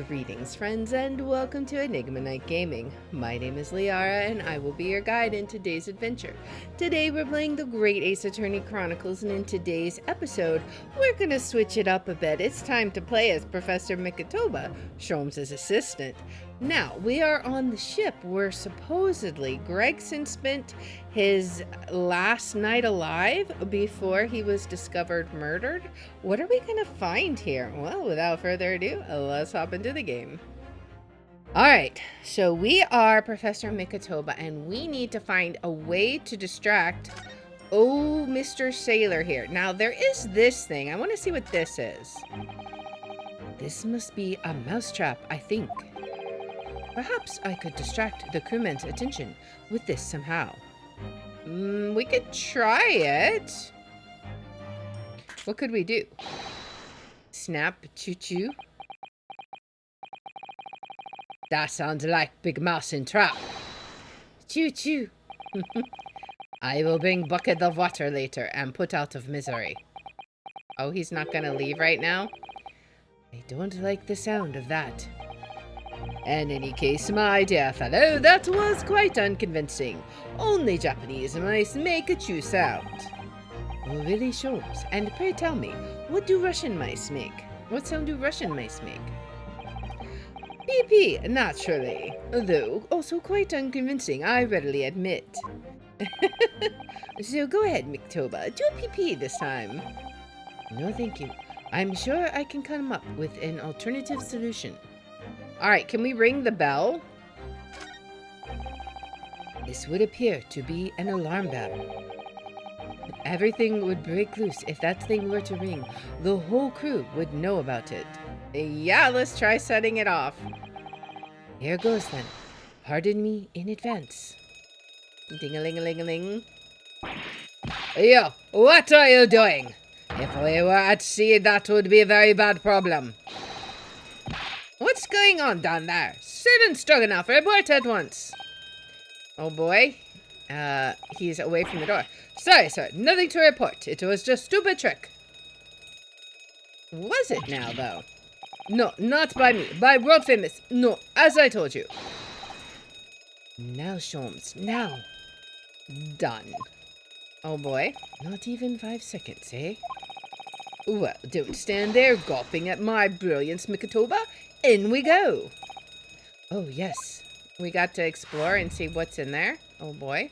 Greetings, friends, and welcome to Enigma Night Gaming. My name is Liara, and I will be your guide in today's adventure. Today, we're playing the Great Ace Attorney Chronicles, and in today's episode, we're going to switch it up a bit. It's time to play as Professor Mikotoba, Sholmes' assistant. Now, we are on the ship where supposedly Gregson spent his last night alive before he was discovered murdered. What are we going to find here? Well, without further ado, let's hop into the game. Alright, so we are Professor Mikotoba, and we need to find a way to distract Mr. Sailor here. Now, there is this thing. I want to see what this is. This must be a mousetrap, I think. Perhaps I could distract the crewmen's attention with this somehow. We could try it. What could we do? Snap, choo-choo. That sounds like Big Mouse in trap. Choo-choo. I will bring bucket of water later and put out of misery. Oh, he's not gonna leave right now? I don't like the sound of that. In any case, my dear fellow, that was quite unconvincing. Only Japanese mice make a true sound. Oh, really, Sholmes? And pray tell me, what do Russian mice make? What sound do Russian mice make? Pee-pee, naturally. Though also quite unconvincing, I readily admit. So go ahead, Mikotoba. Do pee-pee this time. No, thank you. I'm sure I can come up with an alternative solution. Alright, can we ring the bell? This would appear to be an alarm bell. Everything would break loose if that thing were to ring. The whole crew would know about it. Yeah, let's try setting it off. Here goes then. Pardon me in advance. Ding-a-ling-a-ling-a-ling. Yo, what are you doing? If we were at sea, that would be a very bad problem. What's going on down there? Student Stroganoff, report at once. Oh boy. He's away from the door. Sorry, sir. Nothing to report. It was just a stupid trick. Was it now, though? No, not by me. By world famous. No, as I told you. Now, Sholmes. Now. Done. Oh boy. Not even 5 seconds, eh? Well, don't stand there gawping at my brilliance, Mikotoba. In we go. Oh, yes. We got to explore and see what's in there. Oh, boy.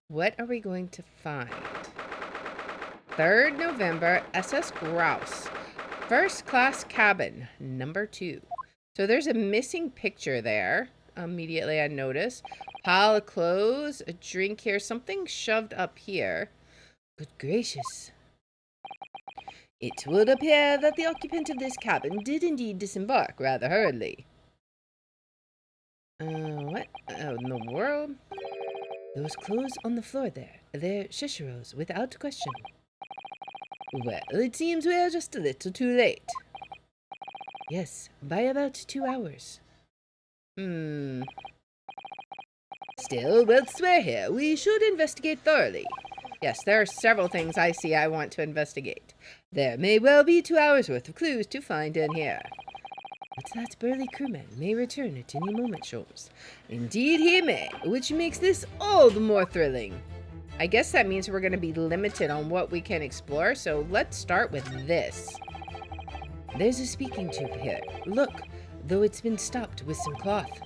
What are we going to find? 3rd November, SS Grouse. First class cabin, number 2. So there's a missing picture there. Immediately I notice. Pile of clothes, a drink here, something shoved up here. Good gracious. It would appear that the occupant of this cabin did indeed disembark rather hurriedly. What in the world? Those clothes on the floor there, they're Shishiro's without question. Well, it seems we are just a little too late. Yes, by about 2 hours. Still, whilst we're here, we should investigate thoroughly. Yes, there are several things I see I want to investigate. There may well be 2 hours worth of clues to find in here. But that burly crewman may return at any moment, Sholmes. Indeed he may, which makes this all the more thrilling. I guess that means we're going to be limited on what we can explore, so let's start with this. There's a speaking tube here. Look, though it's been stopped with some cloth.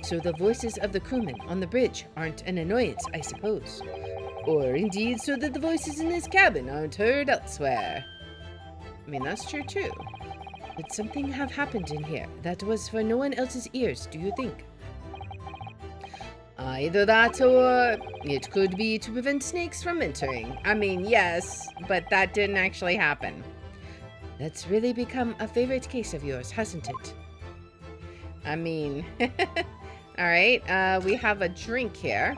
So the voices of the crewmen on the bridge aren't an annoyance, I suppose. Or indeed so that the voices in this cabin aren't heard elsewhere. I mean, that's true too. But something have happened in here that was for no one else's ears, do you think? Either that or it could be to prevent snakes from entering. I mean, yes, but that didn't actually happen. That's really become a favorite case of yours, hasn't it? I mean, alright, we have a drink here.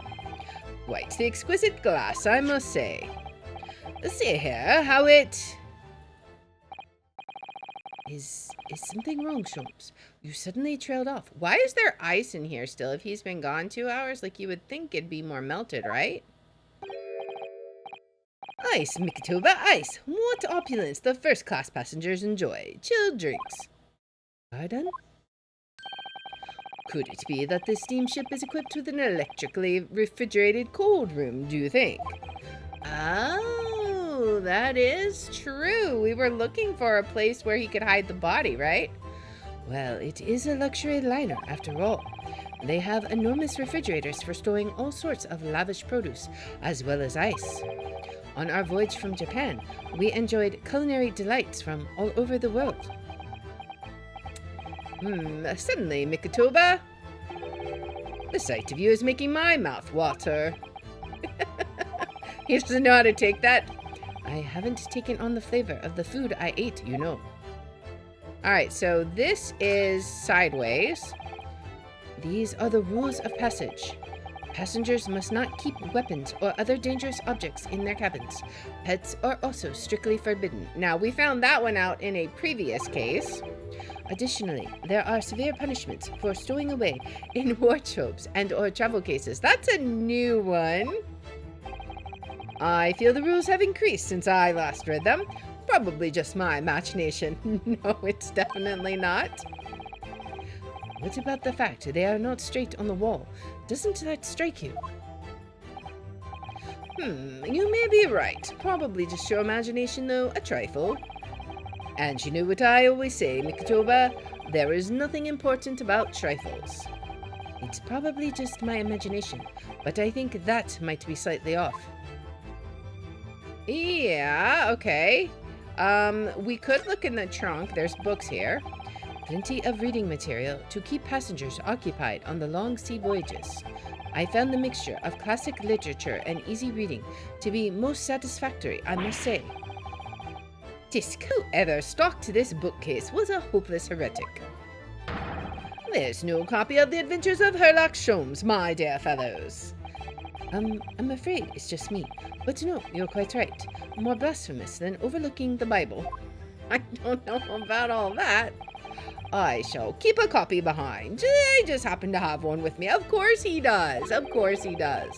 Quite the exquisite glass, I must say. See here how it... Is something wrong, Sholmes? You suddenly trailed off. Why is there ice in here still if he's been gone 2 hours? Like, you would think it'd be more melted, right? Ice, Mikotoba, ice! What opulence the first-class passengers enjoy. Chilled drinks. Pardon? Could it be that this steamship is equipped with an electrically refrigerated cold room, do you think? Oh, that is true. We were looking for a place where he could hide the body, right? Well, it is a luxury liner, after all. They have enormous refrigerators for storing all sorts of lavish produce, as well as ice. On our voyage from Japan, we enjoyed culinary delights from all over the world. Suddenly, Mikotoba, the sight of you is making my mouth water. He doesn't know how to take that. I haven't taken on the flavor of the food I ate, you know. Alright, so this is sideways. These are the rules of passage. Passengers must not keep weapons or other dangerous objects in their cabins. Pets are also strictly forbidden. Now, we found that one out in a previous case. Additionally, there are severe punishments for stowing away in wardrobes and or travel cases. That's a new one. I feel the rules have increased since I last read them. Probably just my imagination. No, it's definitely not. What about the fact they are not straight on the wall? Doesn't that strike you? You may be right. Probably just your imagination, though, a trifle. And you know what I always say, Mikotoba? There is nothing important about trifles. It's probably just my imagination, but I think that might be slightly off. Yeah, okay. We could look in the trunk. There's books here. Plenty of reading material to keep passengers occupied on the long sea voyages. I found the mixture of classic literature and easy reading to be most satisfactory, I must say. Tisk, whoever stocked this bookcase was a hopeless heretic. There's no copy of the Adventures of Herlock Sholmes, my dear fellows. I'm afraid it's just me. But no, you're quite right. More blasphemous than overlooking the Bible. I don't know about all that. I shall keep a copy behind. I just happen to have one with me. Of course he does. Of course he does.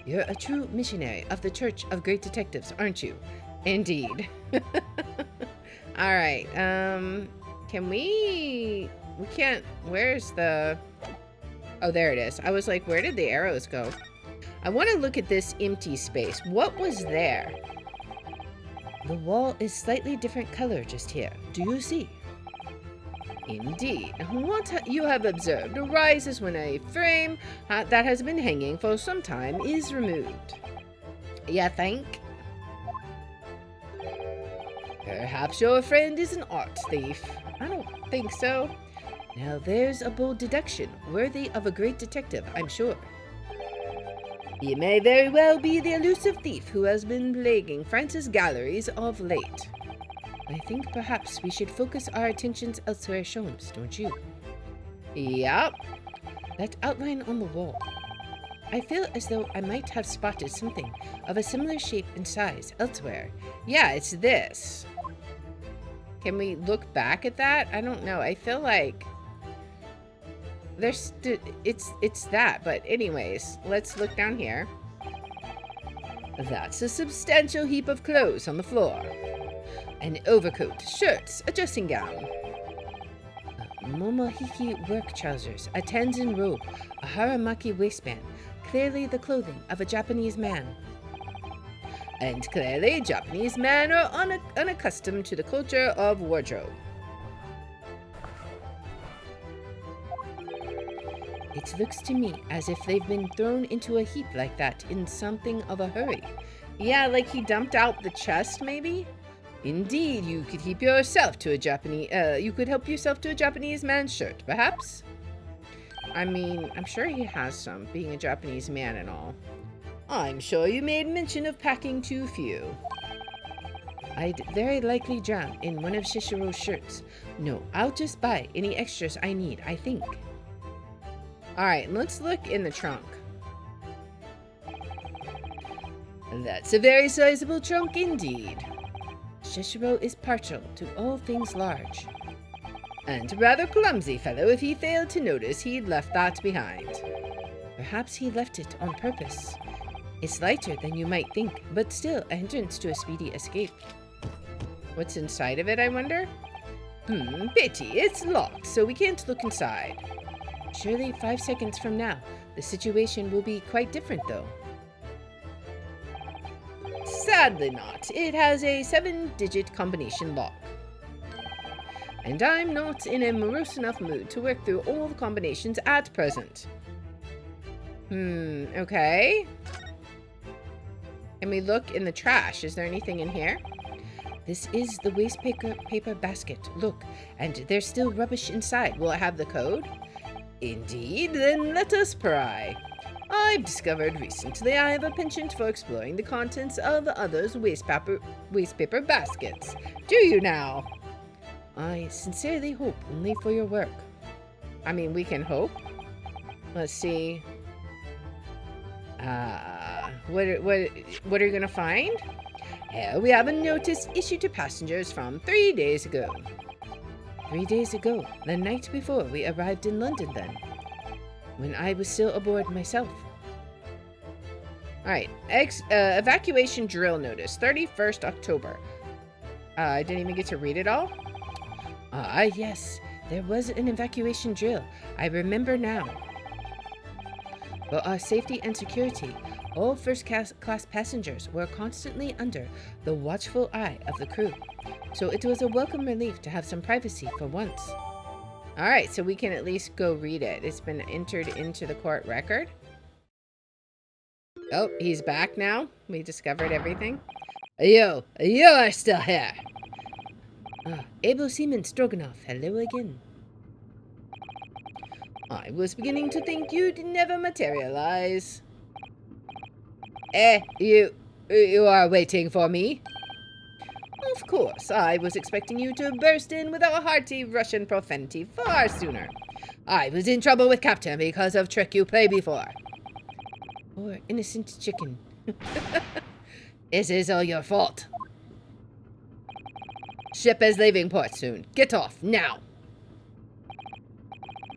You're a true missionary of the Church of Great Detectives, aren't you? Indeed. All right. Can we can't. Where's the... Oh, there it is. I was like, where did the arrows go? I want to look at this empty space. What was there? The wall is slightly different color just here. Do you see? Indeed. What you have observed arises when a frame that has been hanging for some time is removed. You think? Perhaps your friend is an art thief. I don't think so. Now there's a bold deduction, worthy of a great detective, I'm sure. He may very well be the elusive thief who has been plaguing France's galleries of late. I think perhaps we should focus our attentions elsewhere, Sholmes, don't you? Yep. That outline on the wall. I feel as though I might have spotted something of a similar shape and size elsewhere. Yeah, it's this. Can we look back at that? I don't know. I feel like there's it's that, but anyways, let's look down here. That's a substantial heap of clothes on the floor. An overcoat, shirts, a dressing gown. Momohiki work trousers, a Tanzan robe, a haramaki waistband, clearly the clothing of a Japanese man. And clearly, Japanese men are unaccustomed to the culture of wardrobe. It looks to me as if they've been thrown into a heap like that in something of a hurry. Yeah, like he dumped out the chest, maybe? Indeed, you could help yourself to a Japanese man's shirt, perhaps? I mean, I'm sure he has some, being a Japanese man and all. I'm sure you made mention of packing too few. I'd very likely drown in one of Shishiro's shirts. No, I'll just buy any extras I need, I think. Alright, let's look in the trunk. That's a very sizable trunk indeed. Shishiro is partial to all things large. And a rather clumsy fellow if he failed to notice he'd left that behind. Perhaps he left it on purpose. It's lighter than you might think, but still a hindrance to a speedy escape. What's inside of it, I wonder? Pity. It's locked, so we can't look inside. Surely 5 seconds from now, the situation will be quite different, though. Sadly not. It has a 7-digit combination lock. And I'm not in a morose enough mood to work through all the combinations at present. Okay. Can we look in the trash? Is there anything in here? This is the waste paper basket. Look, and there's still rubbish inside. Will it have the code? Indeed, then let us pry. I've discovered recently I have a penchant for exploring the contents of others' waste paper baskets. Do you now? I sincerely hope only for your work. I mean, we can hope. Let's see. What are you gonna find? Here we have a notice issued to passengers from 3 days ago. 3 days ago, the night before we arrived in London then, when I was still aboard myself. Alright, evacuation drill notice, 31st October. I didn't even get to read it all. Yes, there was an evacuation drill. I remember now. For our safety and security, all first-class passengers were constantly under the watchful eye of the crew, so it was a welcome relief to have some privacy for once. Alright, so we can at least go read it. It's been entered into the court record. Oh, he's back now. We discovered everything. You are still here. Able Seaman Stroganoff, hello again. I was beginning to think you'd never materialize. You are waiting for me? Of course, I was expecting you to burst in with a hearty Russian profanity far sooner. I was in trouble with Captain because of trick you played before. Poor innocent chicken. This is all your fault. Ship is leaving port soon. Get off, now.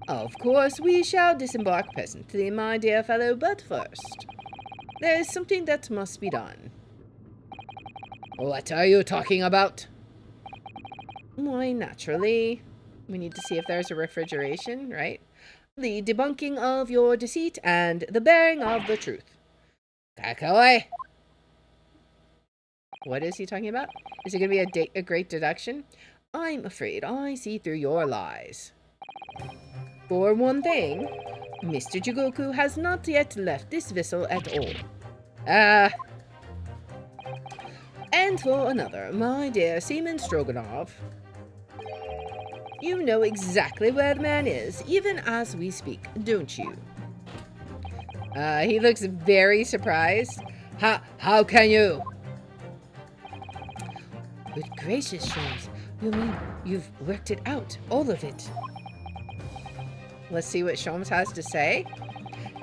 Of course, we shall disembark presently, my dear fellow, but first, there is something that must be done. What are you talking about? Why, naturally, we need to see if there's a refrigeration, right? The debunking of your deceit and the bearing of the truth. Back away. What is he talking about? Is it going to be a great deduction? I'm afraid I see through your lies. For one thing, Mr. Jigoku has not yet left this vessel at all. And for another, my dear Seaman Stroganoff, you know exactly where the man is, even as we speak, don't you? He looks very surprised. How can you? Good gracious, Sholmes. You mean you've worked it out, all of it? Let's see what Sholmes has to say.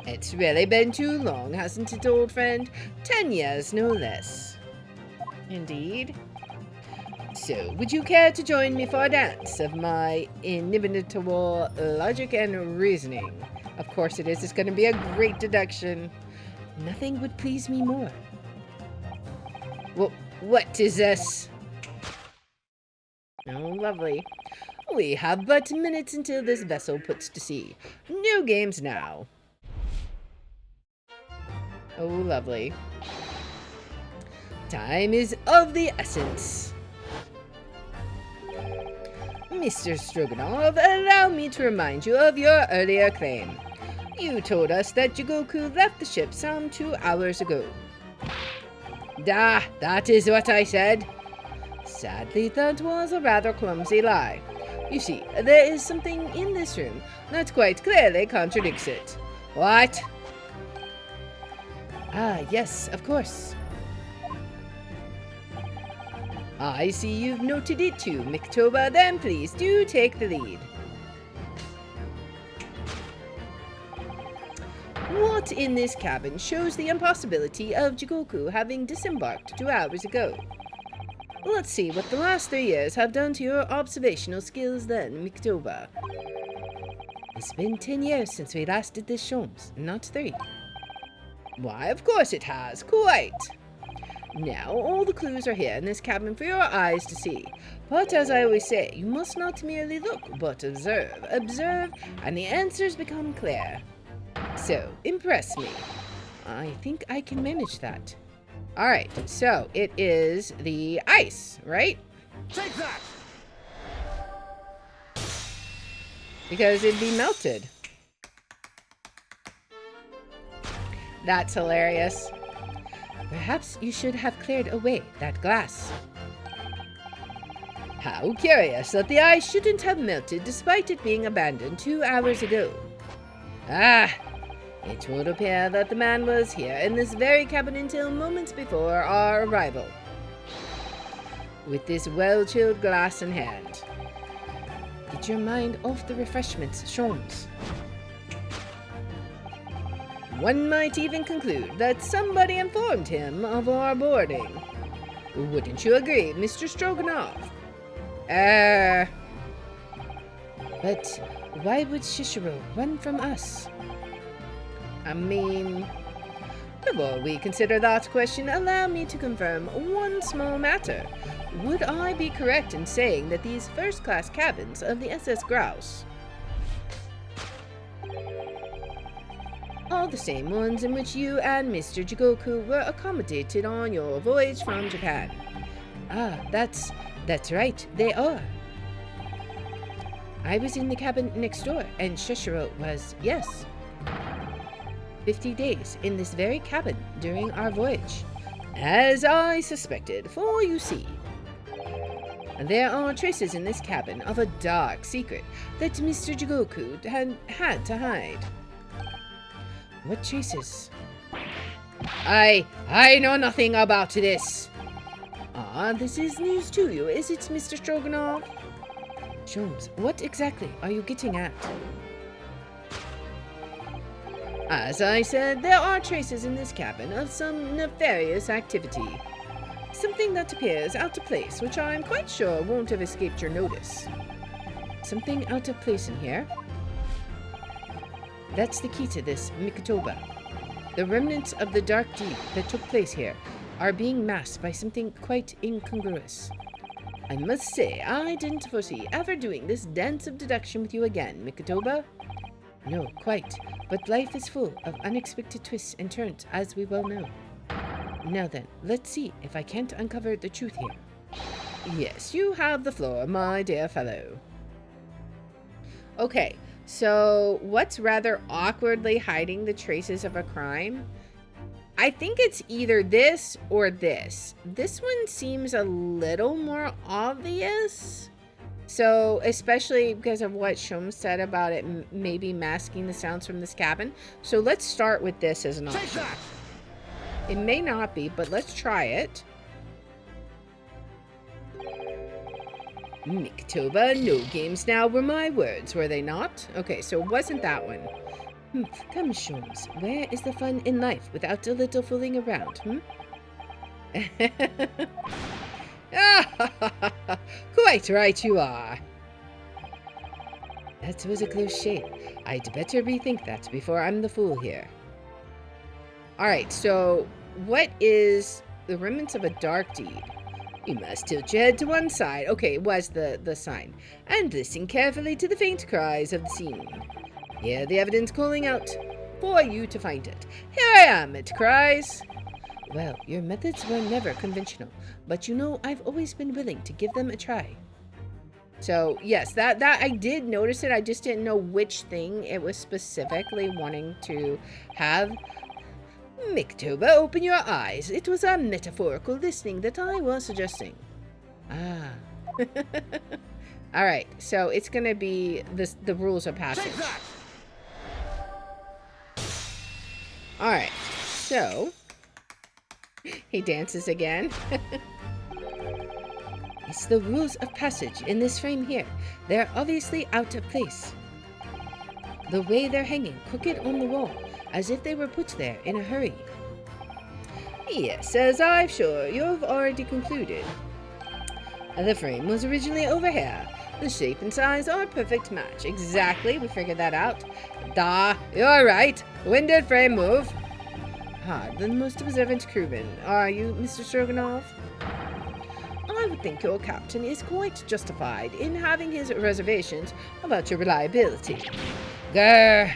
It's really been too long, hasn't it, old friend? 10 years, no less. Indeed. So, would you care to join me for a dance of my inimitable logic and reasoning? Of course it is. It's going to be a great deduction. Nothing would please me more. Well, what is this? Oh, lovely. We have but minutes until this vessel puts to sea. No games now. Oh, lovely. Time is of the essence. Mr. Stroganoff, allow me to remind you of your earlier claim. You told us that Jigoku left the ship some 2 hours ago. That is what I said. Sadly, that was a rather clumsy lie. You see, there is something in this room that quite clearly contradicts it. What? Yes, of course. I see you've noted it too, Mikotoba. Then please do take the lead. What in this cabin shows the impossibility of Jigoku having disembarked 2 hours ago? Let's see what the last 3 years have done to your observational skills then, Mikotoba. It's been 10 years since we last did this, Sholmes, not 3. Why, of course it has, quite. Now, all the clues are here in this cabin for your eyes to see. But as I always say, you must not merely look, but observe. Observe, and the answers become clear. So, impress me. I think I can manage that. Alright, so it is the ice, right? Take that! Because it'd be melted. That's hilarious. Perhaps you should have cleared away that glass. How curious that the ice shouldn't have melted despite it being abandoned 2 hours ago. Ah, it would appear that the man was here in this very cabin until moments before our arrival, with this well-chilled glass in hand. Get your mind off the refreshments, Sholmes. One might even conclude that somebody informed him of our boarding. Wouldn't you agree, Mr. Stroganoff? But why would Shishiro run from us? I mean, before we consider that question, allow me to confirm one small matter. Would I be correct in saying that these first-class cabins of the SS Grouse are the same ones in which you and Mr. Jigoku were accommodated on your voyage from Japan? Ah, that's right, they are. I was in the cabin next door, and Shishiro was, yes, 50 days in this very cabin during our voyage. As I suspected, for you see, there are traces in this cabin of a dark secret that Mr. Jigoku had to hide. What traces? I know nothing about this. Ah, this is news to you, is it, Mr. Stroganoff? Sholmes, what exactly are you getting at? As I said, there are traces in this cabin of some nefarious activity. Something that appears out of place, which I'm quite sure won't have escaped your notice. Something out of place in here? That's the key to this, Mikotoba. The remnants of the dark deed that took place here are being masked by something quite incongruous. I must say, I didn't foresee ever doing this dance of deduction with you again, Mikotoba. No, quite. But life is full of unexpected twists and turns, as we well know. Now then, let's see if I can't uncover the truth here. Yes, you have the floor, my dear fellow. Okay, so what's rather awkwardly hiding the traces of a crime? I think it's either this or this. This one seems a little more obvious. So, especially because of what Sholmes said about it maybe masking the sounds from this cabin. So let's start with this as an option. It may not be, but let's try it. Mikotoba, no games now were my words, were they not? Okay, so it wasn't that one. Come, Sholmes, where is the fun in life without a little fooling around, Quite right you are. That was a close shave. I'd better rethink that before I'm the fool here. Alright, so what is the remnants of a dark deed? You must tilt your head to one side. Okay, it was the sign. And listen carefully to the faint cries of the scene. Hear the evidence calling out for you to find it. Here I am, it cries. Well, your methods were never conventional, but you know I've always been willing to give them a try. So, yes, that I did notice it. I just didn't know which thing it was specifically wanting to have. Mikotoba, open your eyes. It was a metaphorical listening that I was suggesting. Ah. Alright, so it's going to be the rules of passage. Alright, so he dances again. It's the rules of passage in this frame here. They're obviously out of place. The way they're hanging crooked on the wall, as if they were put there in a hurry. Yes, as I'm sure you've already concluded. The frame was originally over here. The shape and size are a perfect match. Exactly, we figured that out. You're right. When did frame move? The most observant crewman, are you, Mr. Stroganoff? I would think your captain is quite justified in having his reservations about your reliability. Grr!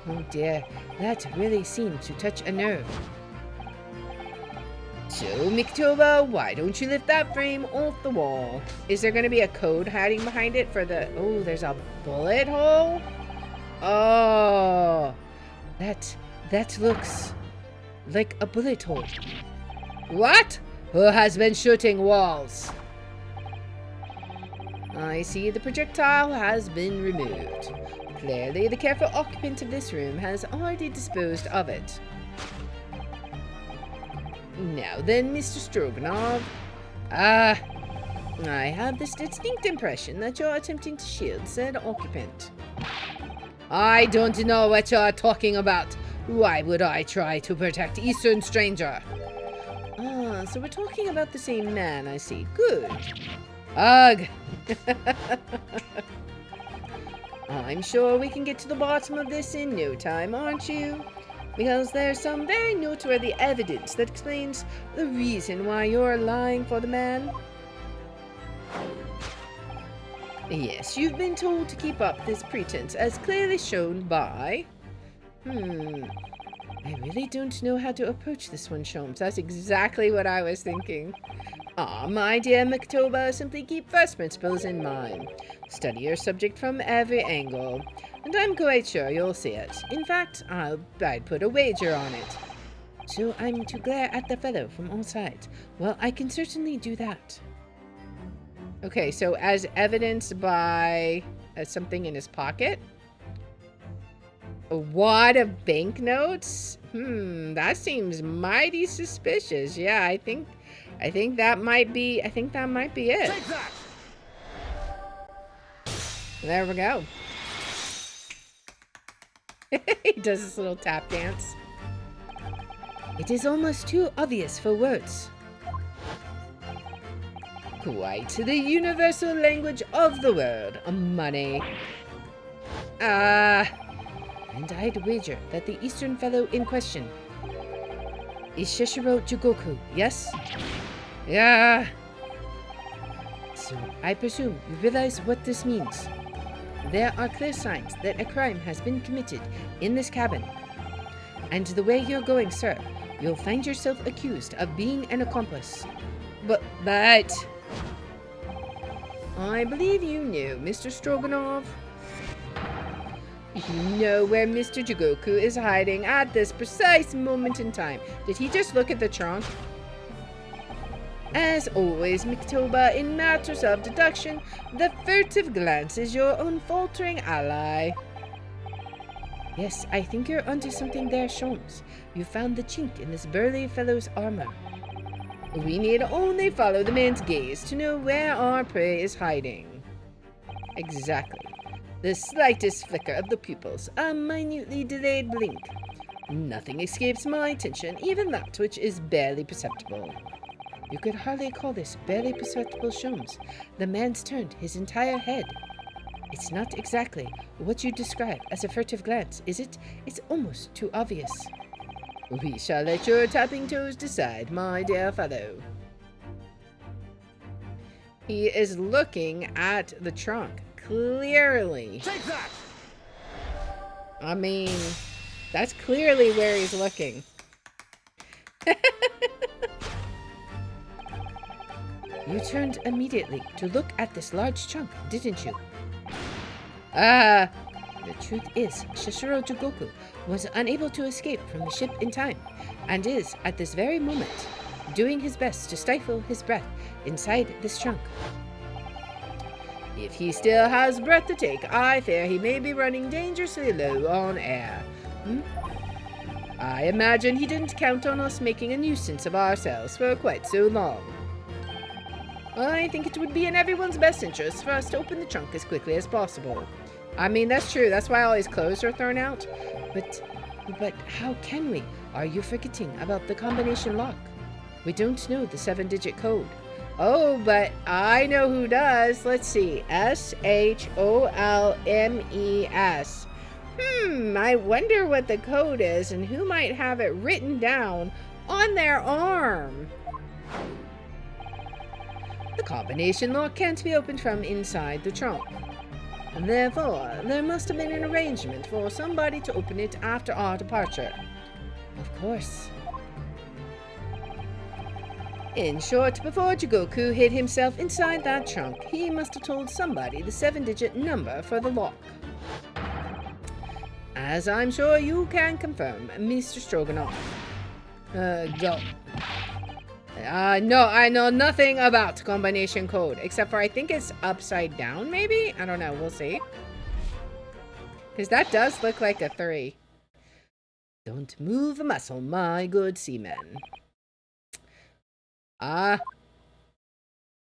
Oh dear, that really seemed to touch a nerve. So, Mikotoba, why don't you lift that frame off the wall? Is there going to be a code hiding behind it for the... Oh, there's a bullet hole? Oh, that looks like a bullet hole. What? Who has been shooting walls? I see the projectile has been removed. Clearly, the careful occupant of this room has already disposed of it. Now then, Mr. Stroganoff. I have this distinct impression that you're attempting to shield said occupant. I don't know what you're talking about. Why would I try to protect Eastern Stranger? So we're talking about the same man, I see. Good. Ugh. I'm sure we can get to the bottom of this in no time, aren't you? Because there's some very noteworthy evidence that explains the reason why you're lying for the man. Yes, you've been told to keep up this pretense as clearly shown by... I really don't know how to approach this one, Sholmes. That's exactly what I was thinking. My dear Mikotoba, simply keep first principles in mind. Study your subject from every angle, and I'm quite sure you'll see it. In fact, I'd put a wager on it. So I'm to glare at the fellow from all sides. Well, I can certainly do that. Okay, so as evidenced by something in his pocket? A wad of banknotes? That seems mighty suspicious. Yeah, I think that might be it. Take that! There we go. He does this little tap dance. It is almost too obvious for words. Quite the universal language of the world, money. And I'd wager that the Eastern fellow in question is Shishiro Jugoku, yes? Yeah. So I presume you realize what this means. There are clear signs that a crime has been committed in this cabin. And the way you're going, sir, you'll find yourself accused of being an accomplice. But... I believe you know, Mr. Stroganoff. You know where Mr. Jugoku is hiding at this precise moment in time. Did he just look at the trunk? As always, Mikotoba, in matters of deduction, the furtive glance is your unfaltering ally. Yes, I think you're onto something there, Sholmes. You found the chink in this burly fellow's armor. We need only follow the man's gaze to know where our prey is hiding. Exactly. The slightest flicker of the pupils, a minutely delayed blink. Nothing escapes my attention, even that which is barely perceptible. You could hardly call this barely perceptible, Sholmes. The man's turned his entire head. It's not exactly what you describe as a furtive glance, is it? It's almost too obvious. We shall let your tapping toes decide, my dear fellow. He is looking at the trunk. Clearly. Take that! I mean, that's clearly where he's looking. You turned immediately to look at this large chunk, didn't you? The truth is, Shishiro Jugoku was unable to escape from the ship in time, and is, at this very moment, doing his best to stifle his breath inside this trunk. If he still has breath to take, I fear he may be running dangerously low on air. I imagine he didn't count on us making a nuisance of ourselves for quite so long. I think it would be in everyone's best interest for us to open the trunk as quickly as possible. I mean, that's true. That's why all his clothes are thrown out. But how can we? Are you forgetting about the combination lock? We don't know the 7-digit code. Oh, but I know who does. Let's see. S-H-O-L-M-E-S. I wonder what the code is and who might have it written down on their arm. The combination lock can't be opened from inside the trunk. Therefore, there must have been an arrangement for somebody to open it after our departure. Of course. In short, before Jigoku hid himself inside that trunk, he must have told somebody the 7-digit number for the lock. As I'm sure you can confirm, Mr. Stroganoff. Go. No, I know nothing about combination code, except for I think it's upside down, maybe? I don't know, we'll see. Because that does look like a 3. Don't move a muscle, my good seaman.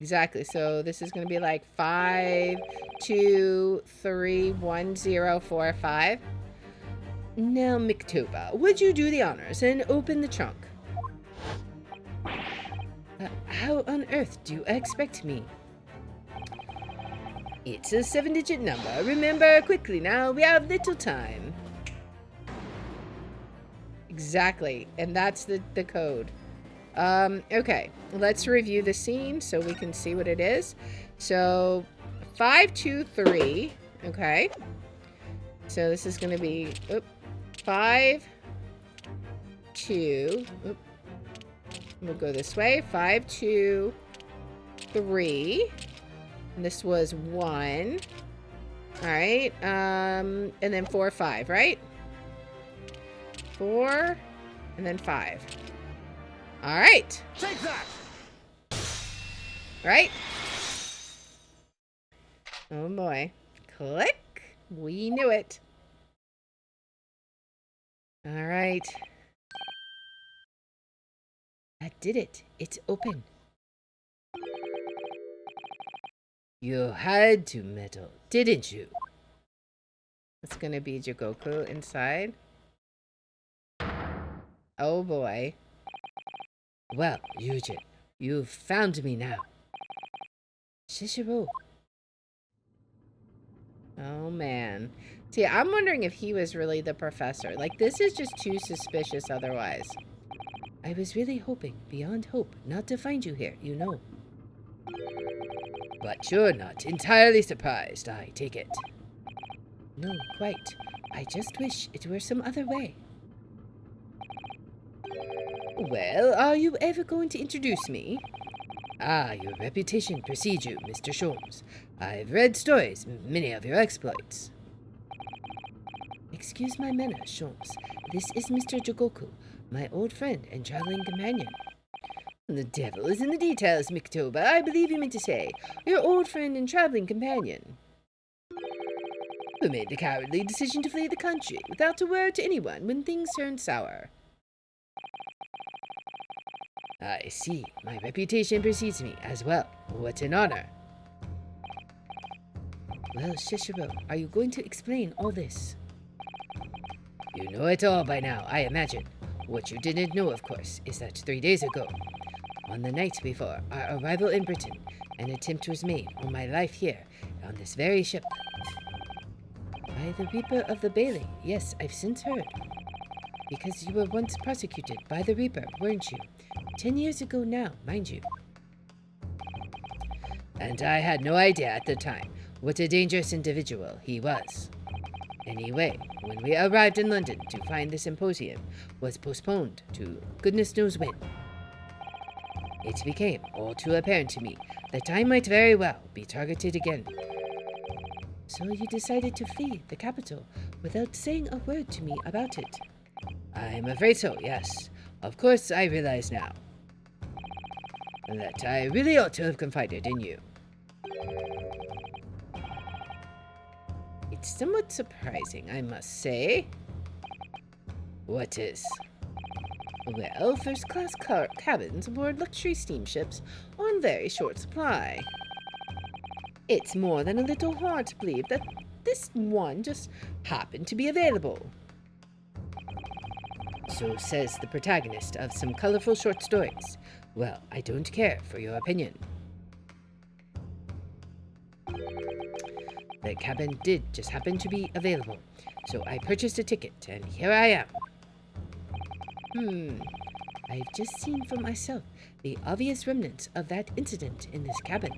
Exactly, so this is going to be like 5, 2, 3, 1, 0, 4, 5. Now, Mikotoba, would you do the honors and open the trunk? How on earth do you expect me? It's a 7-digit number. Remember quickly now, we have little time. Exactly, and that's the code. Okay, let's review the scene so we can see what it is. So, 5, 2, 3, okay. So this is going to be 5, 2, we'll go this way, 5, 2, 3, and this was 1, all right, and then 4, 5, right? 4, and then 5. All right. Take that. Right? Oh boy. Click. We knew it. All right. That did it. It's open. You had to meddle, didn't you? It's gonna be Jigoku inside. Oh boy. Well, Yujin, you've found me now. Shishiro. Oh man. See, I'm wondering if he was really the professor. Like, this is just too suspicious otherwise. I was really hoping, beyond hope, not to find you here, you know. But you're not entirely surprised, I take it. No, quite. I just wish it were some other way. Well, are you ever going to introduce me? Ah, your reputation precedes you, Mr. Sholmes. I've read stories of many of your exploits. Excuse my manner, Sholmes. This is Mr. Jigoku, my old friend and traveling companion. The devil is in the details, Mikotoba. I believe you meant to say your old friend and traveling companion. Who made the cowardly decision to flee the country without a word to anyone when things turned sour. I see. My reputation precedes me as well. What an honor. Well, Shishiro, are you going to explain all this? You know it all by now, I imagine. What you didn't know, of course, is that 3 days ago, on the night before our arrival in Britain, an attempt was made on my life here, on this very ship. By the Reaper of the Bailey, yes, I've since heard. Because you were once prosecuted by the Reaper, weren't you? 10 years ago now, mind you. And I had no idea at the time what a dangerous individual he was. Anyway, when we arrived in London to find the symposium was postponed to goodness knows when, it became all too apparent to me that I might very well be targeted again. So you decided to flee the capital without saying a word to me about it? I'm afraid so, yes. Of course, I realize now that I really ought to have confided in you. It's somewhat surprising, I must say. What is? Well, first-class cabins aboard luxury steamships are in very short supply. It's more than a little hard to believe that this one just happened to be available. So says the protagonist of some colorful short stories. Well, I don't care for your opinion. The cabin did just happen to be available, so I purchased a ticket, and here I am. I've just seen for myself the obvious remnants of that incident in this cabin.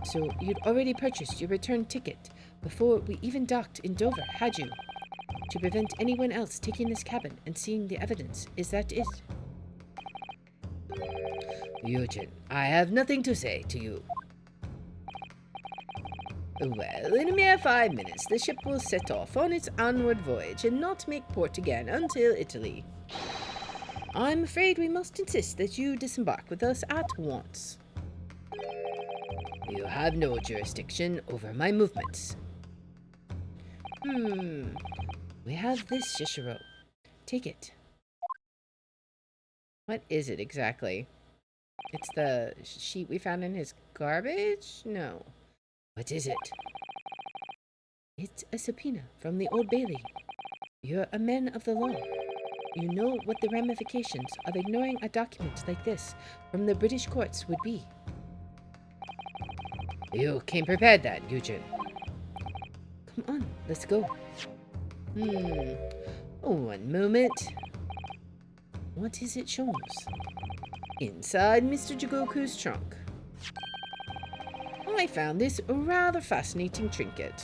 So you'd already purchased your return ticket before we even docked in Dover, had you? To prevent anyone else taking this cabin and seeing the evidence, is that it? Eugen, I have nothing to say to you. Well, in a mere 5 minutes, the ship will set off on its onward voyage and not make port again until Italy. I'm afraid we must insist that you disembark with us at once. You have no jurisdiction over my movements. We have this, Shishiro. Take it. What is it exactly? It's the sheet we found in his garbage? No. What is it? It's a subpoena from the Old Bailey. You're a man of the law. You know what the ramifications of ignoring a document like this from the British courts would be. You came prepared then, Eugen. Come on, let's go. One moment. What is it, Sholmes? Inside Mr. Jigoku's trunk, I found this rather fascinating trinket.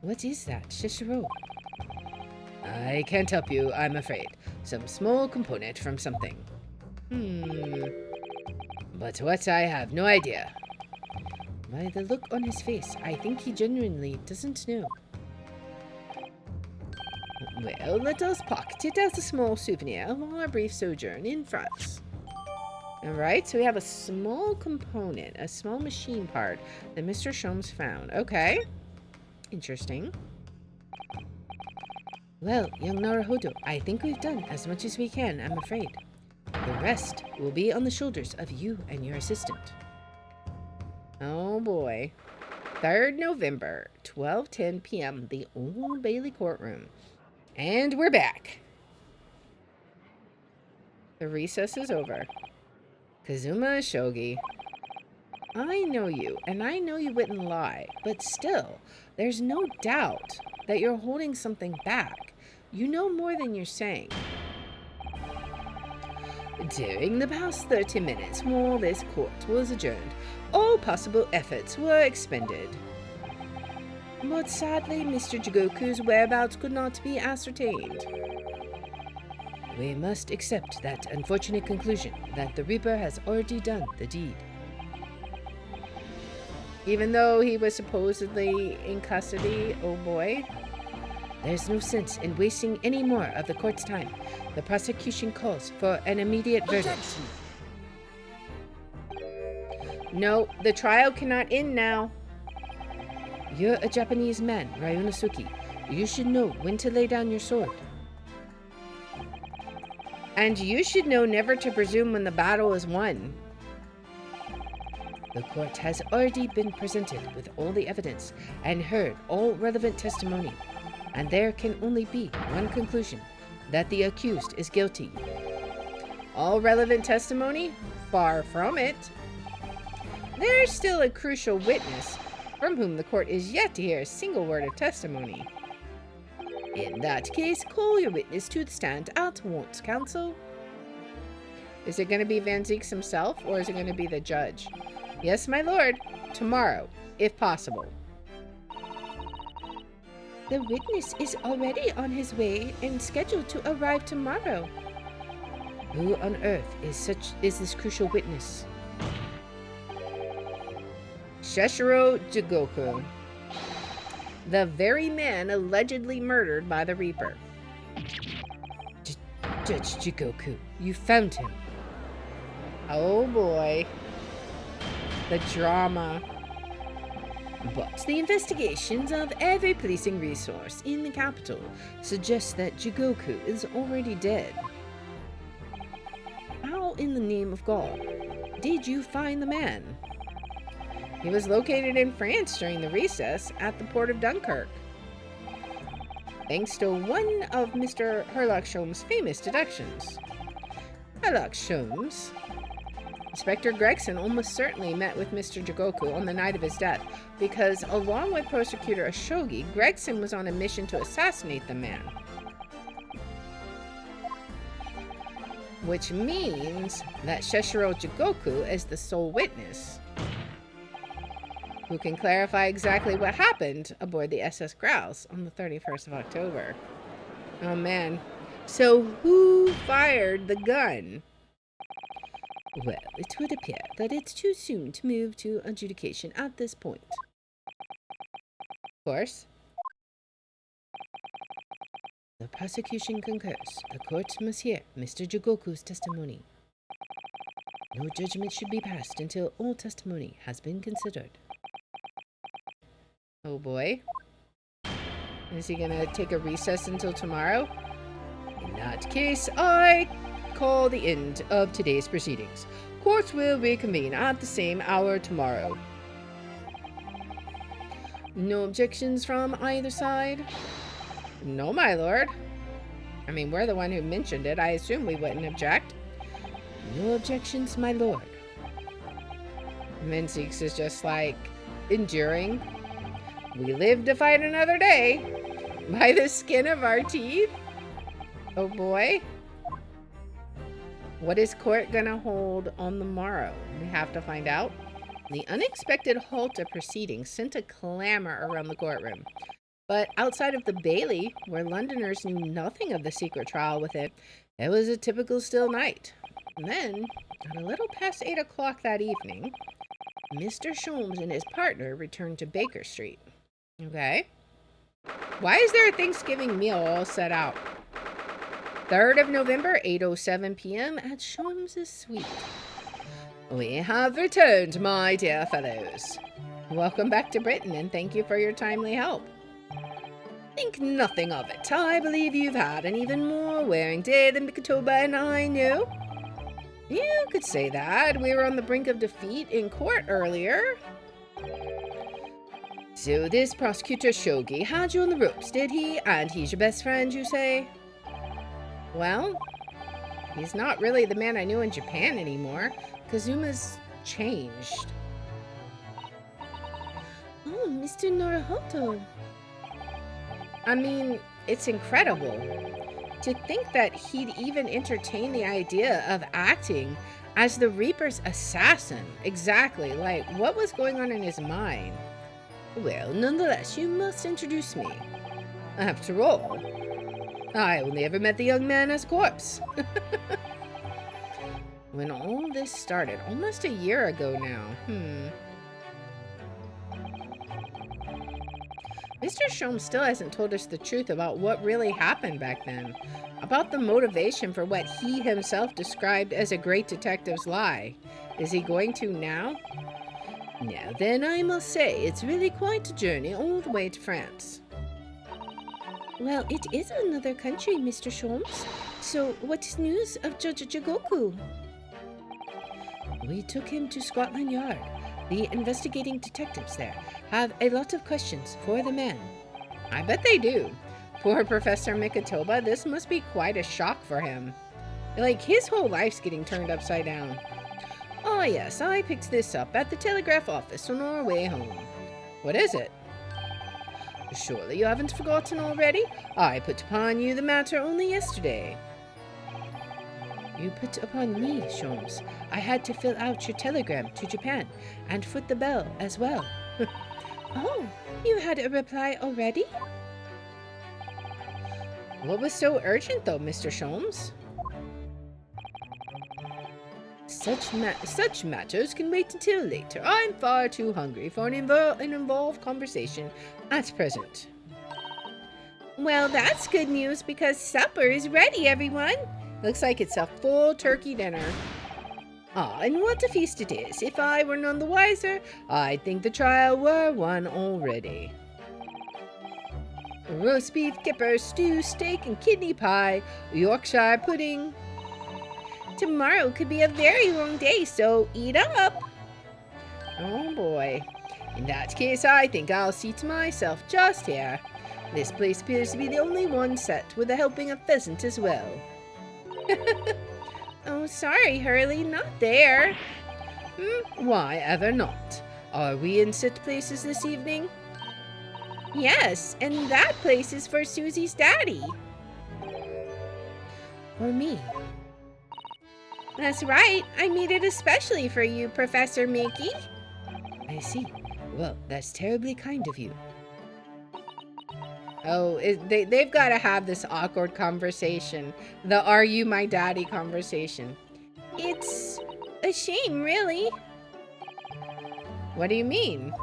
What is that, Shishiro? I can't help you, I'm afraid. Some small component from something. But what, I have no idea. By the look on his face, I think he genuinely doesn't know. Well, let us pocket it as a small souvenir of our brief sojourn in France. Alright, so we have a small component, a small machine part that Mr. Sholmes found. Okay. Interesting. Well, young Naruhodo, I think we've done as much as we can, I'm afraid. The rest will be on the shoulders of you and your assistant. Oh boy. 3rd November, 12:10 p.m., the Old Bailey courtroom. And we're back. The recess is over. Kazuma Shogi. I know you, and I know you wouldn't lie, but still, there's no doubt that you're holding something back. You know more than you're saying. During the past 30 minutes, while this court was adjourned, all possible efforts were expended. But sadly, Mr. Jigoku's whereabouts could not be ascertained. We must accept that unfortunate conclusion that the Reaper has already done the deed. Even though he was supposedly in custody, oh boy. There's no sense in wasting any more of the court's time. The prosecution calls for an immediate verdict. No, the trial cannot end now. You're a Japanese man, Ryunosuke. You should know when to lay down your sword. And you should know never to presume when the battle is won. The court has already been presented with all the evidence and heard all relevant testimony, and there can only be one conclusion, that the accused is guilty. All relevant testimony? Far from it. There's still a crucial witness from whom the court is yet to hear a single word of testimony. In that case, call your witness to the stand at once, counsel. Is it going to be Van Zieks himself, or is it going to be the judge? Yes, my lord. Tomorrow, if possible. The witness is already on his way and scheduled to arrive tomorrow. Who on earth is this crucial witness? Shishiro Jigoku, the very man allegedly murdered by the Reaper. Judge Jigoku, you found him. Oh boy. The drama. But the investigations of every policing resource in the capital suggest that Jigoku is already dead. How in the name of God did you find the man? He was located in France during the recess at the port of Dunkirk. Thanks to one of Mr. Herlock Sholmes' famous deductions. Herlock Sholmes Inspector Gregson almost certainly met with Mr. Jigoku on the night of his death, because along with Prosecutor Ashogi, Gregson was on a mission to assassinate the man. Which means that Sheshiro Jigoku is the sole witness who can clarify exactly what happened aboard the SS Grouse on the 31st of October. Oh man. So who fired the gun? Well, it would appear that it's too soon to move to adjudication at this point. Of course. The prosecution concurs. The court must hear Mr. Jigoku's testimony. No judgment should be passed until all testimony has been considered. Oh boy. Is he gonna take a recess until tomorrow? In that case, I call the end of today's proceedings. Courts will reconvene at the same hour tomorrow. No objections from either side? No, my lord. I mean, we're the one who mentioned it. I assume we wouldn't object. No objections, my lord. Menzies is just like enduring. We live to fight another day by the skin of our teeth. Oh boy. What is court gonna hold on the morrow? We have to find out. The unexpected halt of proceedings sent a clamor around the courtroom. But outside of the Bailey, where Londoners knew nothing of the secret trial within, it was a typical still night. And then, at a little past 8 o'clock that evening, Mr. Sholmes and his partner returned to Baker Street. Okay. Why is there a Thanksgiving meal all set out? 3rd of November, 8:07 p.m. at Sholmes' suite. We have returned, my dear fellows. Welcome back to Britain, and thank you for your timely help. Think nothing of it. I believe you've had an even more wearing day than Mikotoba and I knew. You could say that. We were on the brink of defeat in court earlier. So this prosecutor Shogi had you on the ropes, did he? And he's your best friend, you say? Well, he's not really the man I knew in Japan anymore. Kazuma's changed. Oh, Mr. Naruhoto. I mean, it's incredible. To think that he'd even entertain the idea of acting as the Reaper's assassin. Exactly, like, what was going on in his mind? Well, nonetheless, you must introduce me. After all, I only ever met the young man as a corpse. When all this started, almost a year ago now. Mr. Sholmes still hasn't told us the truth about what really happened back then. About the motivation for what he himself described as a great detective's lie. Is he going to now? Now then, I must say, it's really quite a journey all the way to France. Well, it is another country, Mr. Sholmes. So, what's news of Judge Jigoku? We took him to Scotland Yard. The investigating detectives there have a lot of questions for the man. I bet they do. Poor Professor Mikotoba, this must be quite a shock for him. Like, his whole life's getting turned upside down. Oh yes, I picked this up at the telegraph office on our way home. What is it? Surely you haven't forgotten already? I put upon you the matter only yesterday. You put upon me, Sholmes. I had to fill out your telegram to Japan and foot the bill as well. Oh, you had a reply already? What was so urgent though, Mr. Sholmes? Such matters can wait until later. I'm far too hungry for an involved conversation at present. Well, that's good news because supper is ready, everyone. Looks like it's a full turkey dinner. Ah, and what a feast it is. If I were none the wiser, I'd think the trial were won already. Roast beef, kipper, stew, steak, and kidney pie, Yorkshire pudding. Tomorrow could be a very long day, so eat up. Oh boy. In that case, I think I'll seat myself just here. This place appears to be the only one set with a helping of pheasant as well. Oh, sorry, Hurley, not there. Why ever not? Are we in set places this evening? Yes, and that place is for Susie's daddy. Or me. That's right. I made it especially for you, Professor Mickey. I see. Well, that's terribly kind of you. Oh, they've got to have this awkward conversation. The "Are you my daddy" conversation. It's a shame, really. What do you mean?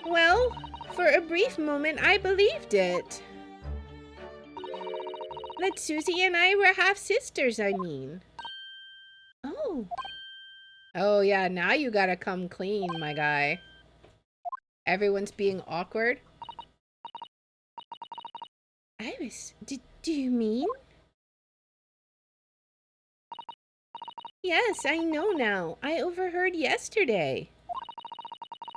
Well, for a brief moment, I believed it. That Susie and I were half-sisters, I mean. Oh. Oh, yeah, now you gotta come clean, my guy. Everyone's being awkward. Iris, do you mean? Yes, I know now. I overheard yesterday.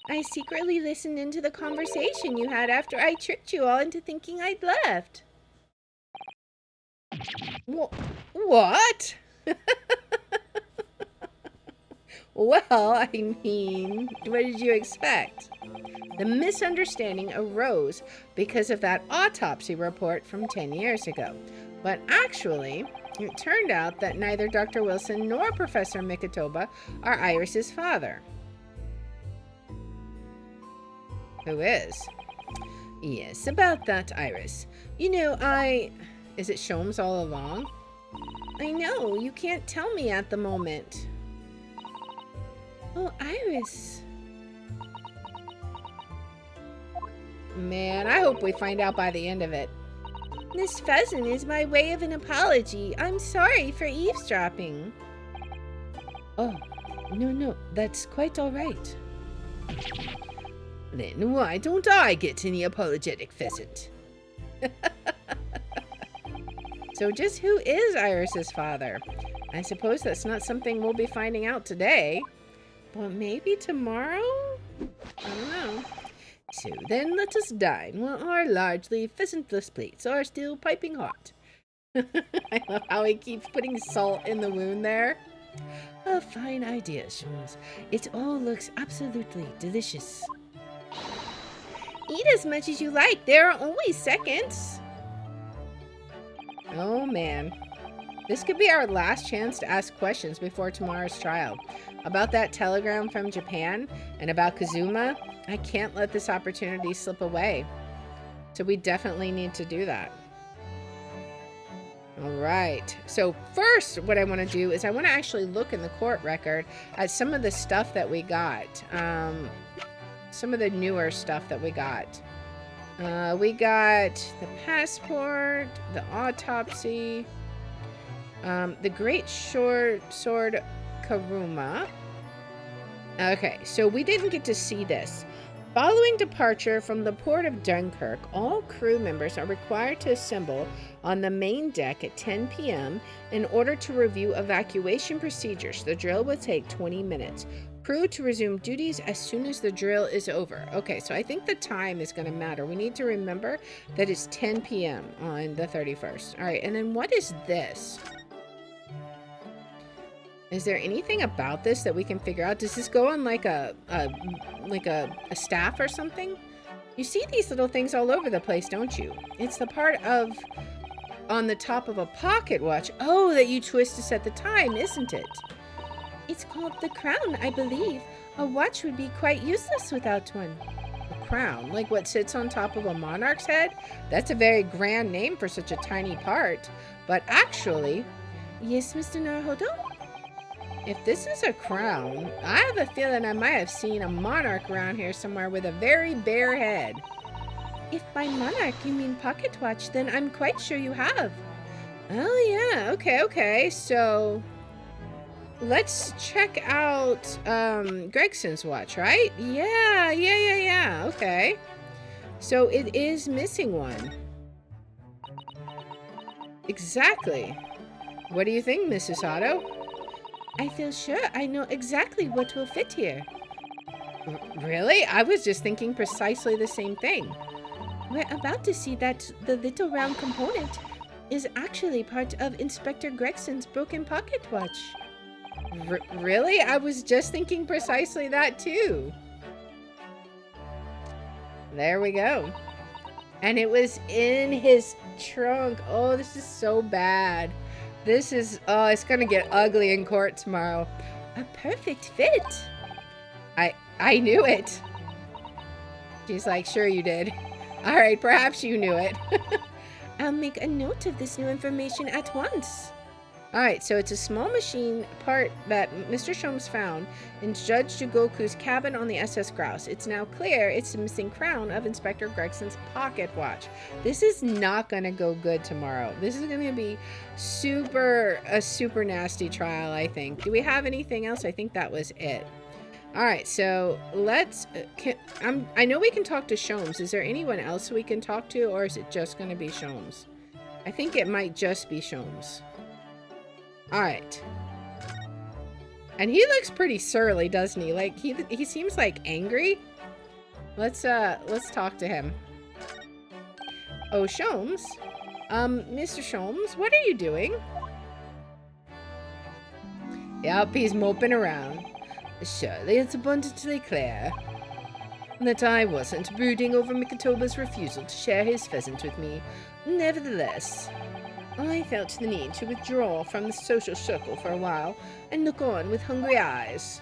I secretly listened into the conversation you had after I tricked you all into thinking I'd left. What? Well, I mean, what did you expect? The misunderstanding arose because of that autopsy report from 10 years ago. But actually, it turned out that neither Dr. Wilson nor Professor Mikotoba are Iris's father. Who is? Yes, about that, Iris. You know, Is it Sholmes all along? I know, you can't tell me at the moment. Oh, Iris. Man, I hope we find out by the end of it. This pheasant is my way of an apology. I'm sorry for eavesdropping. Oh, no, that's quite all right. Then why don't I get any apologetic pheasant? So just who is Iris's father? I suppose that's not something we'll be finding out today. But maybe tomorrow? I don't know. So then let us dine while our largely pheasantless plates are still piping hot. I love how he keeps putting salt in the wound there. A fine idea, Sholmes. It all looks absolutely delicious. Eat as much as you like. There are only seconds. Oh man. This could be our last chance to ask questions before tomorrow's trial. About that telegram from Japan and about Kazuma, I can't let this opportunity slip away. So we definitely need to do that. All right. So first, what I want to do is I want to actually look in the court record at some of the stuff that we got. Some of the newer stuff that we got. We got the passport, the autopsy, the great sword Karuma. Okay, so we didn't get to see this. Following departure from the port of Dunkirk, all crew members are required to assemble on the main deck at 10 p.m. in order to review evacuation procedures. The drill will take 20 minutes. Crew to resume duties as soon as the drill is over. Okay, so I think the time is going to matter. We need to remember that it's 10 p.m. on the 31st. All right, and then what is this? Is there anything about this that we can figure out? Does this go on like a staff or something? You see these little things all over the place, don't you? It's the part of on the top of a pocket watch. Oh, that you twist to set the time, isn't it? It's called the crown, I believe. A watch would be quite useless without one. A crown? Like what sits on top of a monarch's head? That's a very grand name for such a tiny part. But actually... Yes, Mr. Naruhodo? If this is a crown, I have a feeling I might have seen a monarch around here somewhere with a very bare head. If by monarch you mean pocket watch, then I'm quite sure you have. Oh yeah, okay, so... Let's check out Gregson's watch, right? Yeah, okay. So it is missing one. Exactly. What do you think, Mrs. Otto? I feel sure I know exactly what will fit here. Really? I was just thinking precisely the same thing. We're about to see that the little round component is actually part of Inspector Gregson's broken pocket watch. Really? I was just thinking precisely that too. There we go. And it was in his trunk. Oh, this is so bad. This is, oh, it's gonna get ugly in court tomorrow. A perfect fit. I knew it. She's like, sure you did. All right, perhaps you knew it. I'll make a note of this new information at once. All right, so it's a small machine part that Mr. Sholmes found in Judge Jugoku's cabin on the SS Grouse. It's now clear it's the missing crown of Inspector Gregson's pocket watch. This is not going to go good tomorrow. This is going to be a super nasty trial, I think. Do we have anything else? I think that was it. All right, so let's... I know we can talk to Sholmes. Is there anyone else we can talk to, or is it just going to be Sholmes? I think it might just be Sholmes. All right. And he looks pretty surly, doesn't he? Like, he seems like angry. Let's talk to him. Oh, Sholmes? Mr. Sholmes, what are you doing? Yep, he's moping around. Surely it's abundantly clear that I wasn't brooding over Mikotoba's refusal to share his pheasant with me. Nevertheless, I felt the need to withdraw from the social circle for a while and look on with hungry eyes.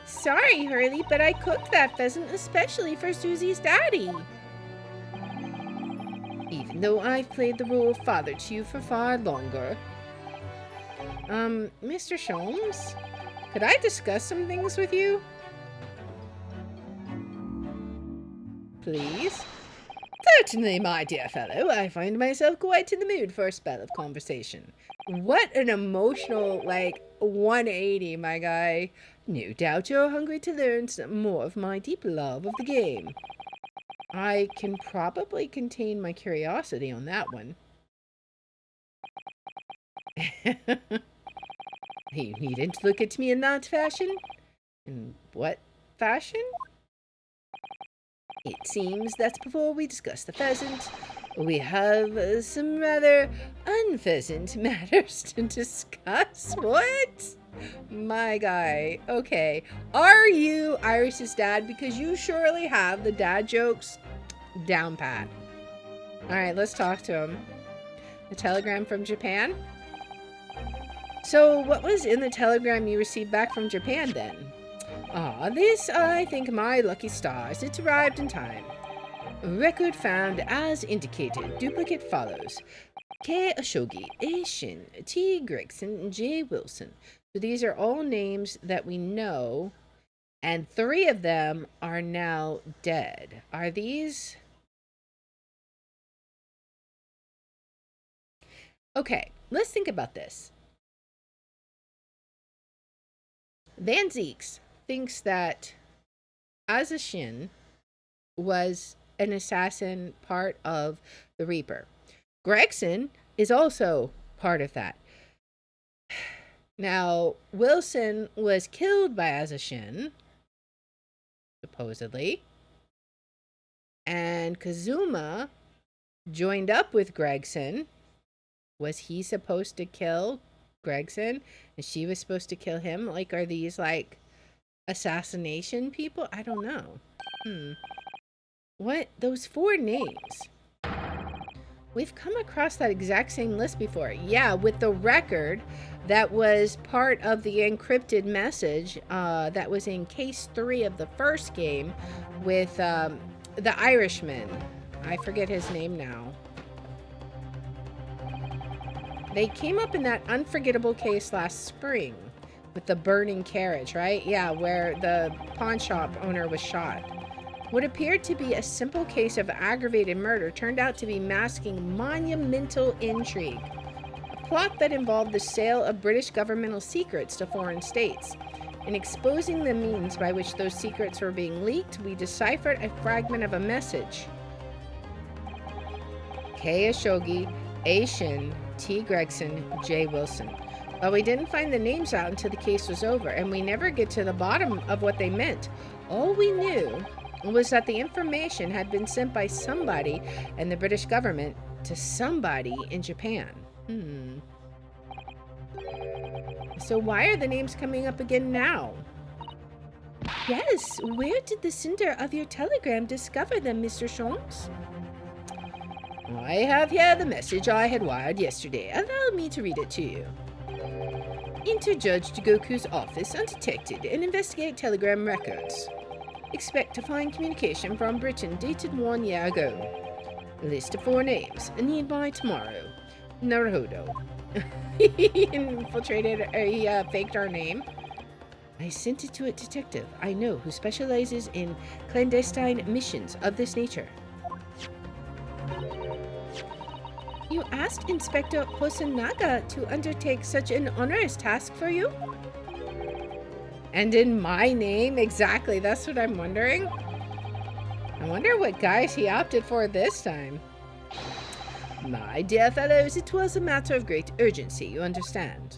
Sorry, Hurley, but I cooked that pheasant especially for Susie's daddy. Even though I've played the role of father to you for far longer. Mr. Sholmes, could I discuss some things with you? Please? Certainly, my dear fellow. I find myself quite in the mood for a spell of conversation. What an emotional, like, 180, my guy. No doubt you're hungry to learn some more of my deep love of the game. I can probably contain my curiosity on that one. You needn't look at me in that fashion. In what fashion? It seems that before we discuss the pheasant, we have some rather unpheasant matters to discuss. What? My guy. Okay. Are you Iris's dad? Because you surely have the dad jokes down pat. Alright, let's talk to him. A telegram from Japan? So, what was in the telegram you received back from Japan then? Ah, this, I think, my lucky stars. It's arrived in time. Record found as indicated. Duplicate follows. K. Ashogi, A. Shin, T. Gregson, J. Wilson. So these are all names that we know, and 3 of them are now dead. Are these... Okay, let's think about this. Van Zeeks thinks that Asa Shin was an assassin part of the Reaper. Gregson is also part of that. Now, Wilson was killed by Asa Shin, supposedly, and Kazuma joined up with Gregson. Was he supposed to kill Gregson and she was supposed to kill him? Like, are these like assassination people? I don't know. What? Those 4 names. We've come across that exact same list before. Yeah, with the record that was part of the encrypted message that was in case 3 of the first game with the Irishman. I forget his name now. They came up in that unforgettable case last spring with the burning carriage, right? Yeah, where the pawn shop owner was shot. What appeared to be a simple case of aggravated murder turned out to be masking monumental intrigue. A plot that involved the sale of British governmental secrets to foreign states. In exposing the means by which those secrets were being leaked, we deciphered a fragment of a message. K. Ashogi, A. Shin, T. Gregson, J. Wilson. But we didn't find the names out until the case was over, and we never get to the bottom of what they meant. All we knew was that the information had been sent by somebody in the British government to somebody in Japan. So why are the names coming up again now? Yes, where did the sender of your telegram discover them, Mr. Sholmes? I have here the message I had wired yesterday. Allow me to read it to you. Enter Judge Jigoku's office undetected and investigate telegram records. Expect to find communication from Britain dated 1 year ago. List of 4 names. Need by tomorrow. Naruhodo. He infiltrated, he faked our name. I sent it to a detective I know who specializes in clandestine missions of this nature. You asked Inspector Hosonaga to undertake such an onerous task for you? And in my name? Exactly, that's what I'm wondering. I wonder what guys he opted for this time. My dear fellows, it was a matter of great urgency, you understand.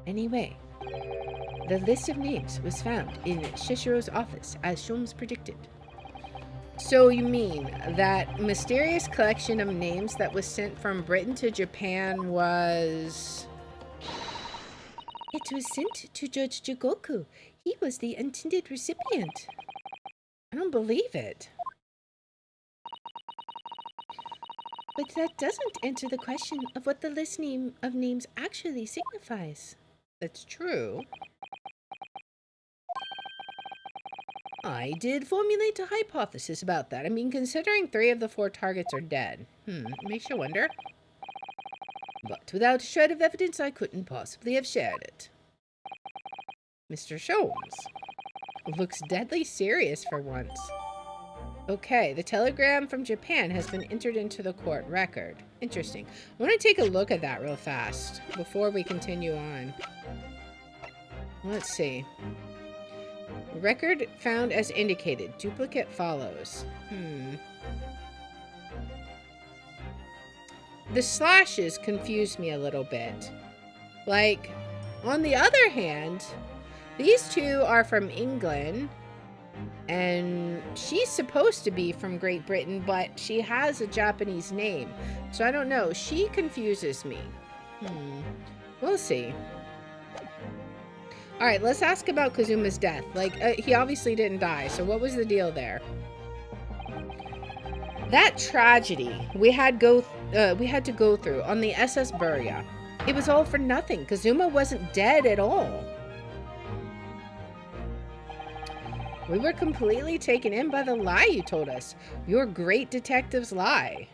Anyway, the list of names was found in Shishiro's office, as Sholmes predicted. So you mean that mysterious collection of names that was sent from Britain to Japan was... It was sent to Judge Jigoku. He was the intended recipient. I don't believe it. But that doesn't answer the question of what the list of names actually signifies. That's true. I did formulate a hypothesis about that. I mean, considering 3 of the 4 targets are dead. Makes you wonder. But without a shred of evidence, I couldn't possibly have shared it. Mr. Sholmes looks deadly serious for once. Okay, the telegram from Japan has been entered into the court record. Interesting. I want to take a look at that real fast before we continue on. Let's see. Record found as indicated. Duplicate follows. The slashes confused me a little bit. Like, on the other hand, these 2 are from England, and she's supposed to be from Great Britain, but she has a Japanese name. So I don't know. She confuses me. We'll see. Alright, let's ask about Kazuma's death. Like, he obviously didn't die, so what was the deal there? That tragedy we had to go through on the SS Burya. It was all for nothing. Kazuma wasn't dead at all. We were completely taken in by the lie you told us. Your great detective's lie.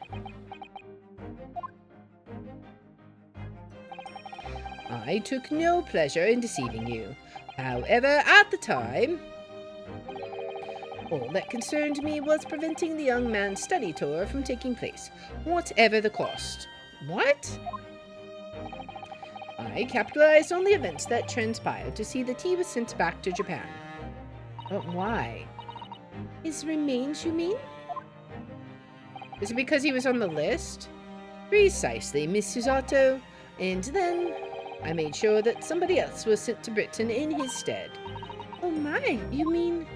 I took no pleasure in deceiving you. However, at the time, all that concerned me was preventing the young man's study tour from taking place, whatever the cost. What? I capitalized on the events that transpired to see that he was sent back to Japan. But why? His remains, you mean? Is it because he was on the list? Precisely, Miss Susato. And then I made sure that somebody else was sent to Britain in his stead. Oh my, you mean...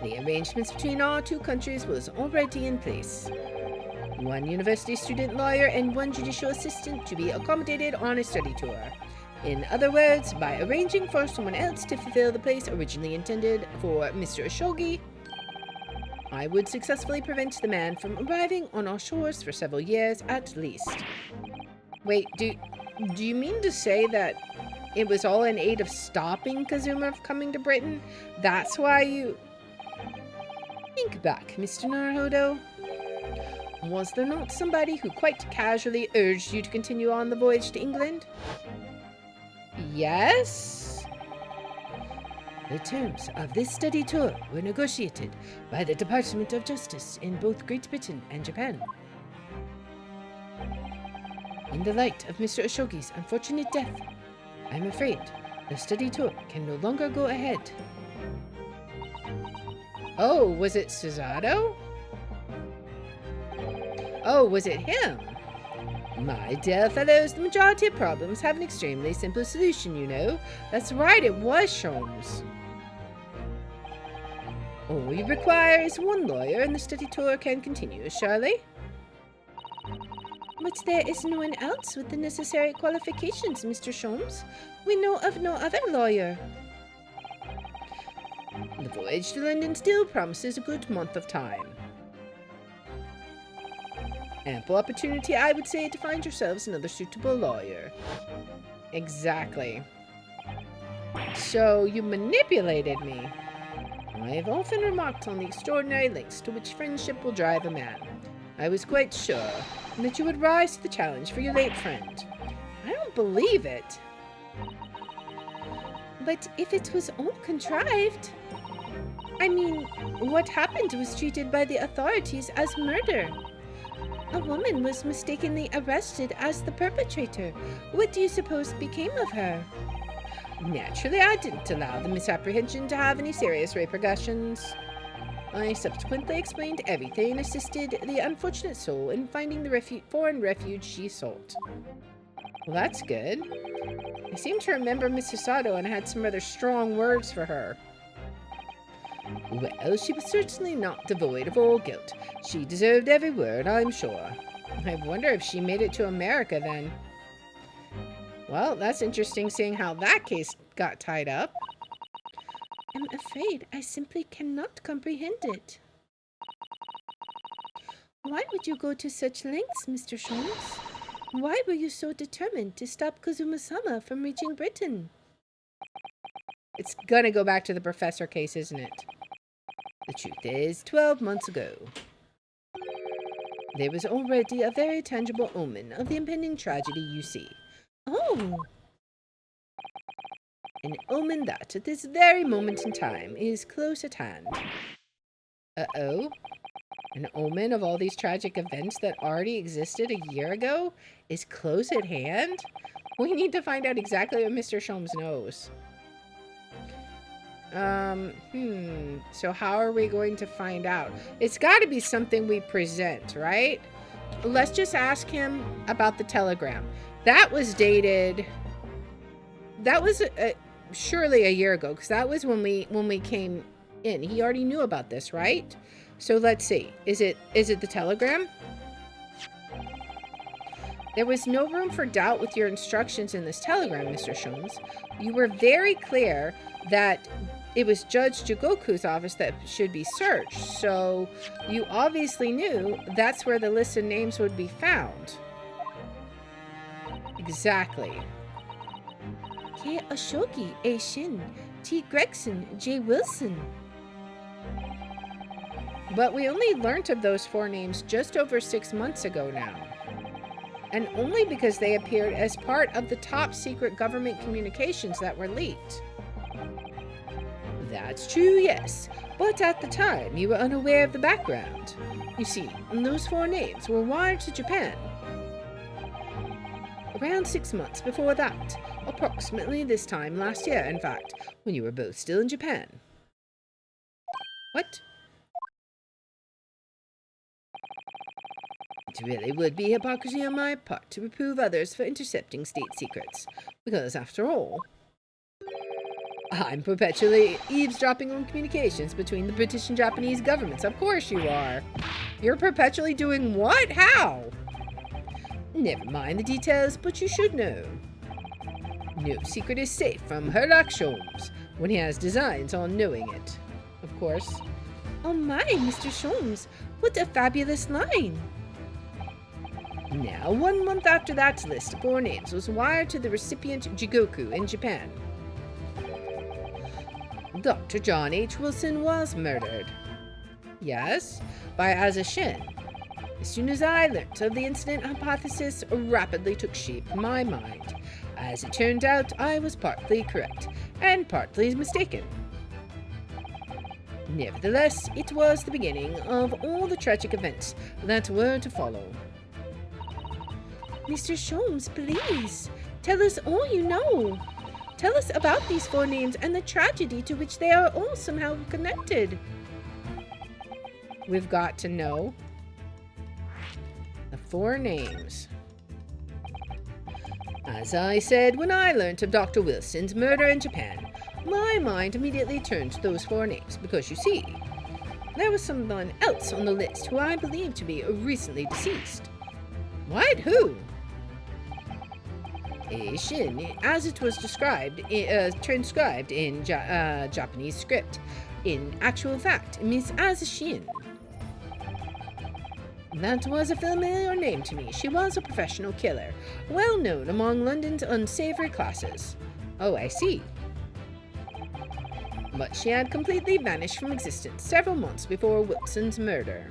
The arrangements between our 2 countries was already in place. 1 university student lawyer and 1 judicial assistant to be accommodated on a study tour. In other words, by arranging for someone else to fulfill the place originally intended for Mr. Ashogi, I would successfully prevent the man from arriving on our shores for several years at least. Wait, do you mean to say that it was all in aid of stopping Kazuma from coming to Britain? That's why you... Think back, Mr. Naruhodo. Was there not somebody who quite casually urged you to continue on the voyage to England? Yes? The terms of this study tour were negotiated by the Department of Justice in both Great Britain and Japan. In the light of Mr. Ashogi's unfortunate death, I'm afraid the study tour can no longer go ahead. Oh, was it Susato? Oh, was it him? My dear fellows, the majority of problems have an extremely simple solution, you know. That's right, it was Sholmes. All you require is 1 lawyer and the study tour can continue, surely? But there is no one else with the necessary qualifications, Mr. Sholmes. We know of no other lawyer. The voyage to London still promises a good month of time. Ample opportunity, I would say, to find yourselves another suitable lawyer. Exactly. So, you manipulated me. I have often remarked on the extraordinary lengths to which friendship will drive a man. I was quite sure that you would rise to the challenge for your late friend. I don't believe it. But if it was all contrived... I mean, what happened was treated by the authorities as murder. A woman was mistakenly arrested as the perpetrator. What do you suppose became of her? Naturally, I didn't allow the misapprehension to have any serious repercussions. I subsequently explained everything and assisted the unfortunate soul in finding the foreign refuge she sought. Well, that's good. I seem to remember Mrs. Sato and had some rather strong words for her. Well, she was certainly not devoid of all guilt. She deserved every word, I'm sure. I wonder if she made it to America then. Well, that's interesting seeing how that case got tied up. I'm afraid I simply cannot comprehend it. Why would you go to such lengths, Mr. Sholmes? Why were you so determined to stop Kazuma-sama from reaching Britain? It's gonna go back to the professor case, isn't it? The truth is, 12 months ago, there was already a very tangible omen of the impending tragedy you see. Oh! An omen that, at this very moment in time, is close at hand. Uh-oh? An omen of all these tragic events that already existed a year ago is close at hand? We need to find out exactly what Mr. Sholmes knows. So how are we going to find out? It's got to be something we present, right? Let's just ask him about the telegram. That was dated... That was surely a year ago, because that was when we came in. He already knew about this, right? So let's see. Is it the telegram? There was no room for doubt with your instructions in this telegram, Mr. Sholmes. You were very clear that it was Judge Jigoku's office that should be searched, so you obviously knew that's where the list of names would be found. Exactly. K. Ashoki, A. Shin, T. Gregson, J. Wilson. But we only learnt of those 4 names just over 6 months ago now. And only because they appeared as part of the top secret government communications that were leaked. That's true, yes. But at the time, you were unaware of the background. You see, those 4 names were wired to Japan. Around 6 months before that. Approximately this time last year, in fact, when you were both still in Japan. What? It really would be hypocrisy on my part to reprove others for intercepting state secrets, because, after all, I'm perpetually eavesdropping on communications between the British and Japanese governments. Of course you are. You're perpetually doing what? How? Never mind the details, but you should know. No secret is safe from Herlock Sholmes when he has designs on knowing it. Of course. Oh my, Mr. Sholmes, what a fabulous line. Now, 1 month after that list of 4 names was wired to the recipient Jigoku in Japan. Dr. John H. Wilson was murdered. Yes, by Asa Shin. As soon as I learnt of the incident, hypothesis rapidly took shape in my mind. As it turned out, I was partly correct, and partly mistaken. Nevertheless, it was the beginning of all the tragic events that were to follow. Mr. Sholmes, please, tell us all you know. Tell us about these 4 names and the tragedy to which they are all somehow connected. We've got to know the 4 names. As I said, when I learnt of Dr. Wilson's murder in Japan, my mind immediately turned to those 4 names, because you see, there was someone else on the list who I believed to be recently deceased. What? Who? A Shin, as it was transcribed in Japanese script. In actual fact, Miss As Shin. That was a familiar name to me. She was a professional killer, well known among London's unsavory classes. Oh, I see. But she had completely vanished from existence several months before Wilson's murder.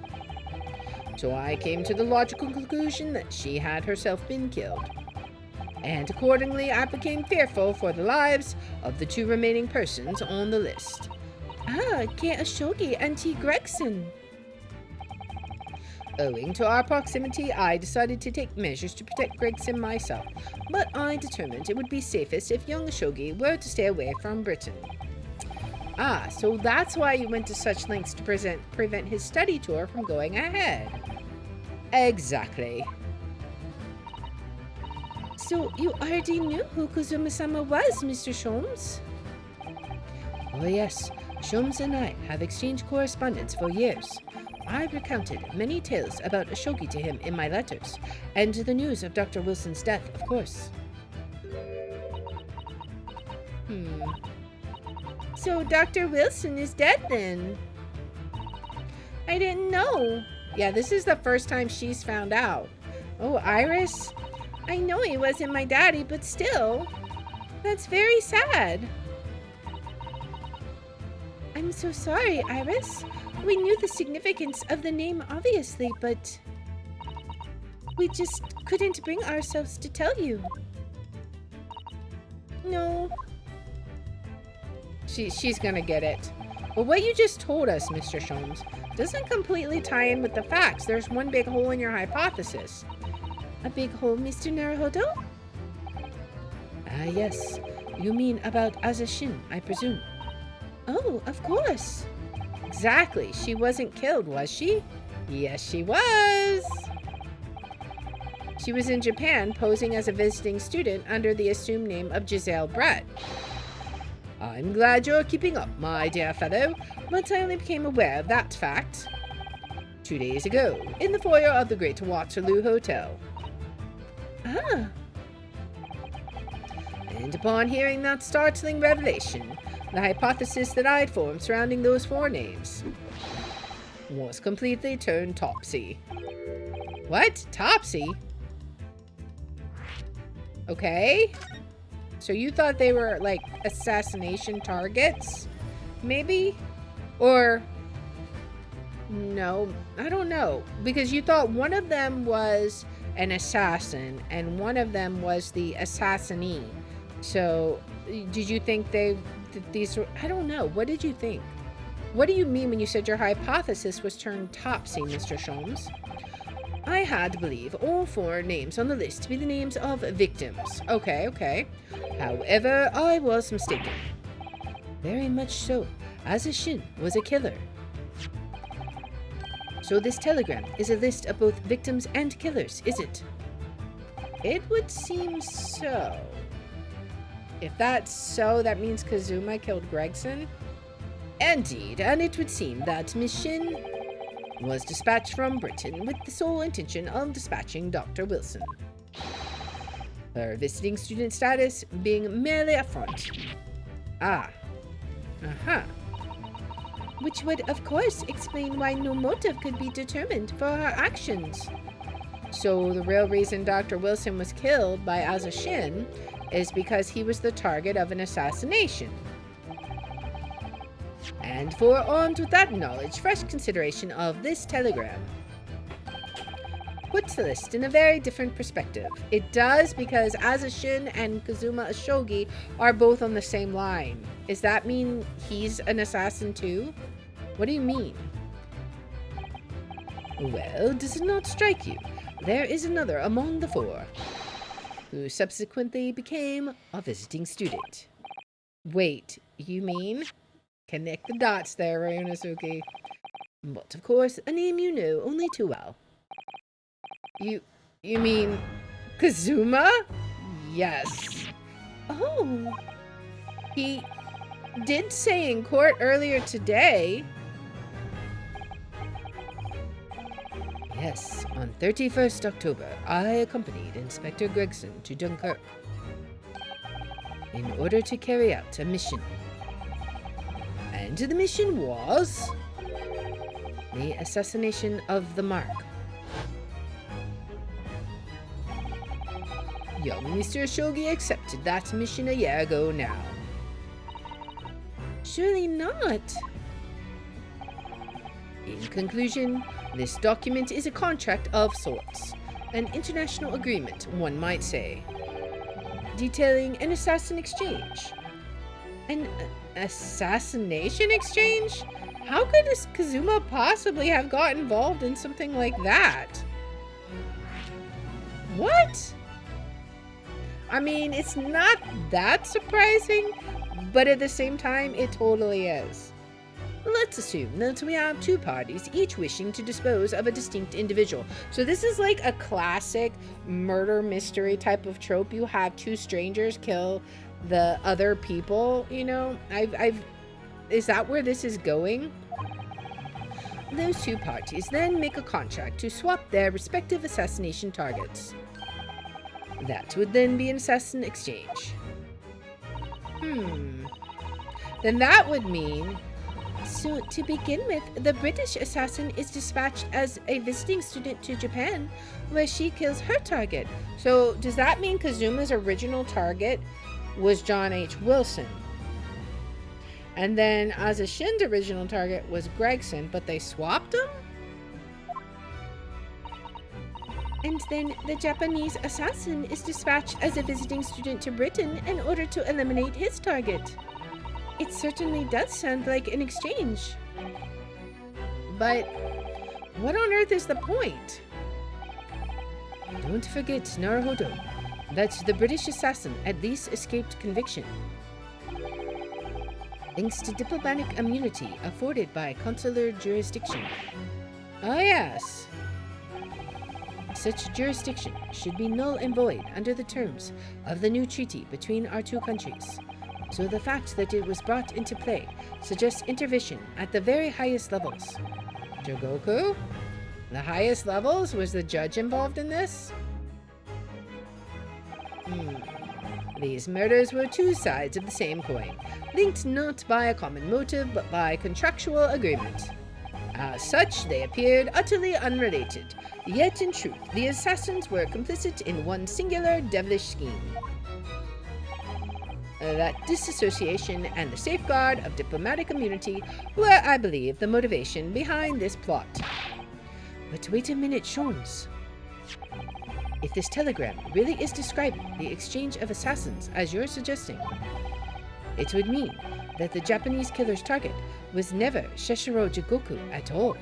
So I came to the logical conclusion that she had herself been killed. And accordingly, I became fearful for the lives of the two remaining persons on the list. Ah, Kate Ashogi and T. Gregson. Owing to our proximity, I decided to take measures to protect Gregson myself, but I determined it would be safest if young Ashogi were to stay away from Britain. Ah, so that's why you went to such lengths to prevent his study tour from going ahead. Exactly. So you already knew who Kazuma-sama was, Mr. Sholmes? Oh yes, Sholmes and I have exchanged correspondence for years. I recounted many tales about Ashogi to him in my letters, and the news of Dr. Wilson's death, of course. So Dr. Wilson is dead then? I didn't know. Yeah, this is the first time she's found out. Oh, Iris? I know he wasn't my daddy, but still. That's very sad. I'm so sorry, Iris. We knew the significance of the name, obviously, but we just couldn't bring ourselves to tell you. No. She's gonna get it. Well, what you just told us, Mr. Sholmes, doesn't completely tie in with the facts. There's one big hole in your hypothesis. A big hole, Mr. Naruhodo? Ah, yes. You mean about Azashin, I presume. Oh, of course. Exactly. She wasn't killed, was she? Yes, she was. She was in Japan posing as a visiting student under the assumed name of Giselle Brett. I'm glad you're keeping up, my dear fellow, but I only became aware of that fact 2 days ago, in the foyer of the Great Waterloo Hotel. Ah. And upon hearing that startling revelation, the hypothesis that I'd formed surrounding those four names was completely turned topsy. What? Topsy? Okay. So you thought they were, like, assassination targets? Maybe? Or... no, I don't know. Because you thought one of them was an assassin and one of them was the assassinee. So, did you think these were... I don't know. What did you think? What do you mean when you said your hypothesis was turned topsy, Mr. Sholmes? I had to believe all four names on the list to be the names of victims. Okay. However, I was mistaken. Very much so. Azashin was a killer. So this telegram is a list of both victims and killers, is it? It would seem so. If that's so, that means Kazuma killed Gregson? Indeed, and it would seem that Miss Shin was dispatched from Britain with the sole intention of dispatching Dr. Wilson. Her visiting student status being merely a front. Ah. Uh-huh. Which would, of course, explain why no motive could be determined for her actions. So the real reason Dr. Wilson was killed by Azashin is because he was the target of an assassination. And for armed with that knowledge, fresh consideration of this telegram puts the list in a very different perspective. It does, because Azashin and Kazuma Ashogi are both on the same line. Does that mean he's an assassin too? What do you mean? Well, does it not strike you? There is another among the four, who subsequently became a visiting student. Wait, you mean? Connect the dots there, Ryunosuke. But of course, a name you know only too well. You mean Kazuma? Yes. Oh. He did say in court earlier today. Yes, on 31st October, I accompanied Inspector Gregson to Dunkirk in order to carry out a mission. And the mission was the assassination of the Mark. Young Mr. Shogi accepted that mission a year ago now. Surely not. In conclusion, this document is a contract of sorts, an international agreement, one might say, detailing an assassin exchange. An assassination exchange? How could this Kazuma possibly have got involved in something like that? What? I mean, it's not that surprising, but at the same time, it totally is. Let's assume that we have two parties, each wishing to dispose of a distinct individual. So this is like a classic murder mystery type of trope. You have two strangers kill the other people, you know? Is that where this is going? Those two parties then make a contract to swap their respective assassination targets. That would then be an assassin exchange. Then that would mean... So, to begin with, the British assassin is dispatched as a visiting student to Japan, where she kills her target. So, does that mean Kazuma's original target was John H. Wilson? And then Azashin's original target was Gregson, but they swapped them? And then the Japanese assassin is dispatched as a visiting student to Britain in order to eliminate his target. It certainly does sound like an exchange. But what on earth is the point? Don't forget, Naruhodo, that the British assassin at least escaped conviction, thanks to diplomatic immunity afforded by consular jurisdiction. Oh yes. Such jurisdiction should be null and void under the terms of the new treaty between our two countries. So the fact that it was brought into play suggests intervention at the very highest levels. Jogoku? The highest levels? Was the judge involved in this? These murders were two sides of the same coin, linked not by a common motive but by contractual agreement. As such, they appeared utterly unrelated, yet in truth, the assassins were complicit in one singular devilish scheme. That disassociation and the safeguard of diplomatic immunity were, I believe, the motivation behind this plot. But wait a minute, Sholmes. If this telegram really is describing the exchange of assassins as you're suggesting, it would mean that the Japanese killer's target was never Sheshiro Jigoku at all.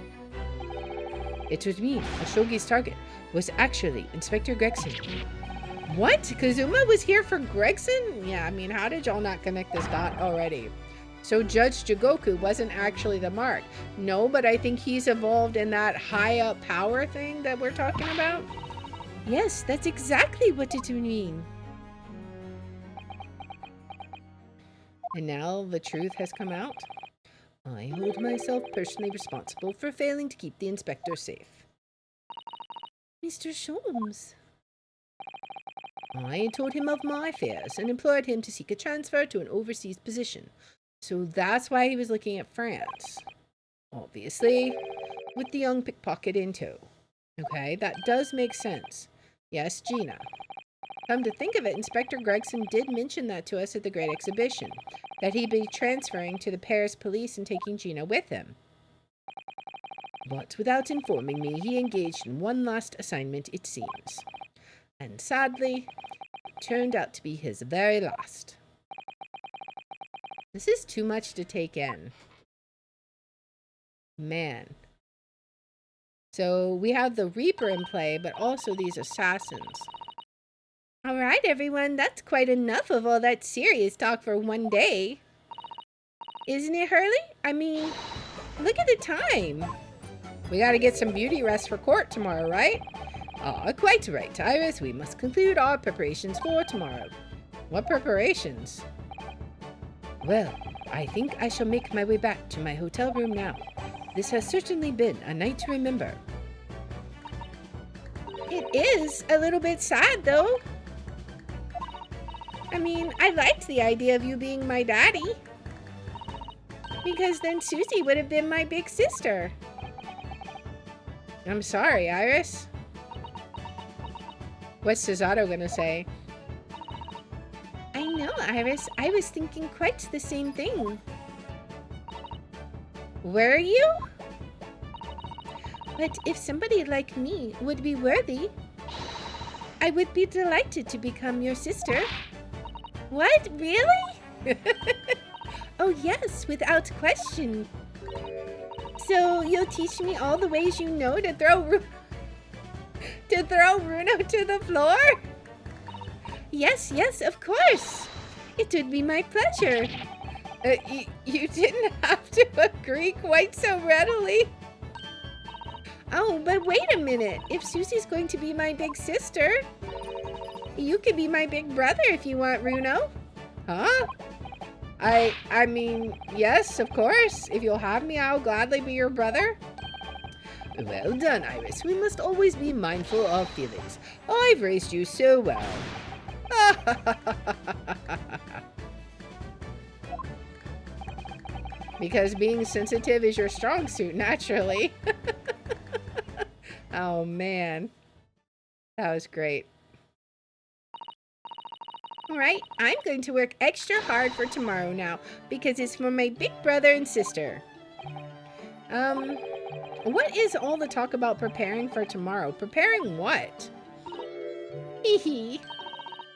It would mean Oshogi's target was actually Inspector Gregson. What? Kazuma was here for Gregson? Yeah, I mean, how did y'all not connect this dot already? So Judge Jigoku wasn't actually the Mark. No, but I think he's evolved in that high up power thing that we're talking about. Yes, that's exactly what it would mean. And now the truth has come out. I hold myself personally responsible for failing to keep the inspector safe. Mr. Sholmes. I told him of my fears and implored him to seek a transfer to an overseas position. So that's why he was looking at France. Obviously, with the young pickpocket in tow. Okay, that does make sense. Yes, Gina. Come to think of it, Inspector Gregson did mention that to us at the Great Exhibition, that he'd be transferring to the Paris police and taking Gina with him. But without informing me, he engaged in one last assignment, it seems. And sadly, it turned out to be his very last. This is too much to take in. Man. So we have the Reaper in play, but also these assassins. All right, everyone, that's quite enough of all that serious talk for one day. Isn't it, Hurley? I mean, look at the time. We gotta get some beauty rest for court tomorrow, right? Quite right, Iris. We must conclude our preparations for tomorrow. What preparations? Well, I think I shall make my way back to my hotel room now. This has certainly been a night to remember. is a little bit sad, though. I mean, I liked the idea of you being my daddy. Because then Susie would have been my big sister. I'm sorry, Iris. What's Cesato gonna say? I know, Iris. I was thinking quite the same thing. Were you? But if somebody like me would be worthy, I would be delighted to become your sister. What? Really? Oh yes, without question. So you'll teach me all the ways you know to throw Bruno to the floor? Yes, yes, of course. It would be my pleasure. You didn't have to agree quite so readily. Oh, but wait a minute. If Susie's going to be my big sister, you could be my big brother if you want, Bruno. Huh? I mean, yes, of course. If you'll have me, I'll gladly be your brother. Well done, Iris. We must always be mindful of feelings. I've raised you so well. Because being sensitive is your strong suit, naturally. Oh, man. That was great. All right, I'm going to work extra hard for tomorrow now because it's for my big brother and sister. What is all the talk about preparing for tomorrow? Preparing what? Hee hee.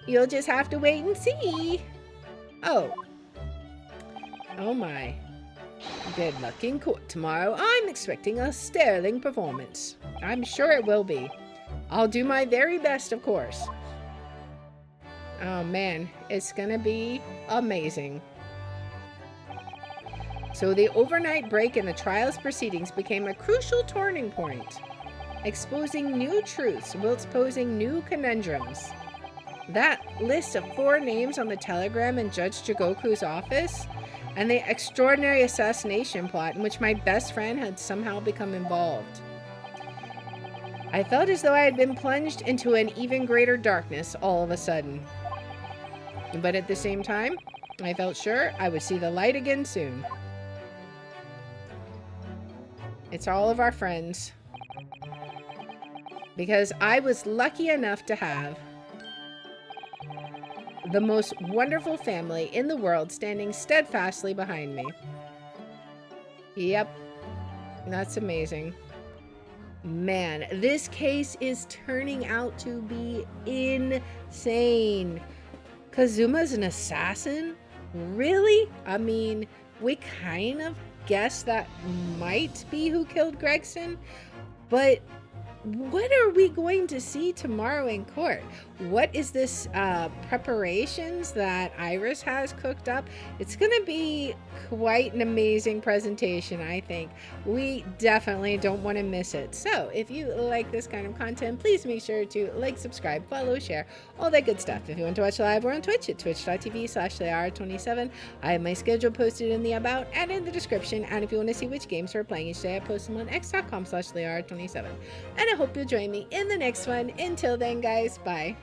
You'll just have to wait and see. Oh. Oh my. Good luck in court tomorrow. I'm expecting a sterling performance. I'm sure it will be. I'll do my very best, of course. Oh man, it's gonna be amazing. So the overnight break in the trial's proceedings became a crucial turning point, exposing new truths whilst posing new conundrums. That list of 4 names on the telegram in Judge Jigoku's office, and the extraordinary assassination plot in which my best friend had somehow become involved. I felt as though I had been plunged into an even greater darkness all of a sudden. But at the same time, I felt sure I would see the light again soon. It's all of our friends. Because I was lucky enough to have the most wonderful family in the world standing steadfastly behind me. Yep. That's amazing. Man, this case is turning out to be insane. Kazuma's an assassin? Really? I mean, we kind of guessed that might be who killed Gregson, but what are we going to see tomorrow in court? What is this preparations that Iris has cooked up? It's going to be quite an amazing presentation, I think. We definitely don't want to miss it. So if you like this kind of content, please make sure to like, subscribe, follow, share, all that good stuff. If you want to watch live, we're on Twitch at twitch.tv/LeAR27. I have my schedule posted in the about and in the description. And if you want to see which games we're playing each day, I post them on x.com/LeAR27. And I hope you'll join me in the next one. Until then, guys, bye.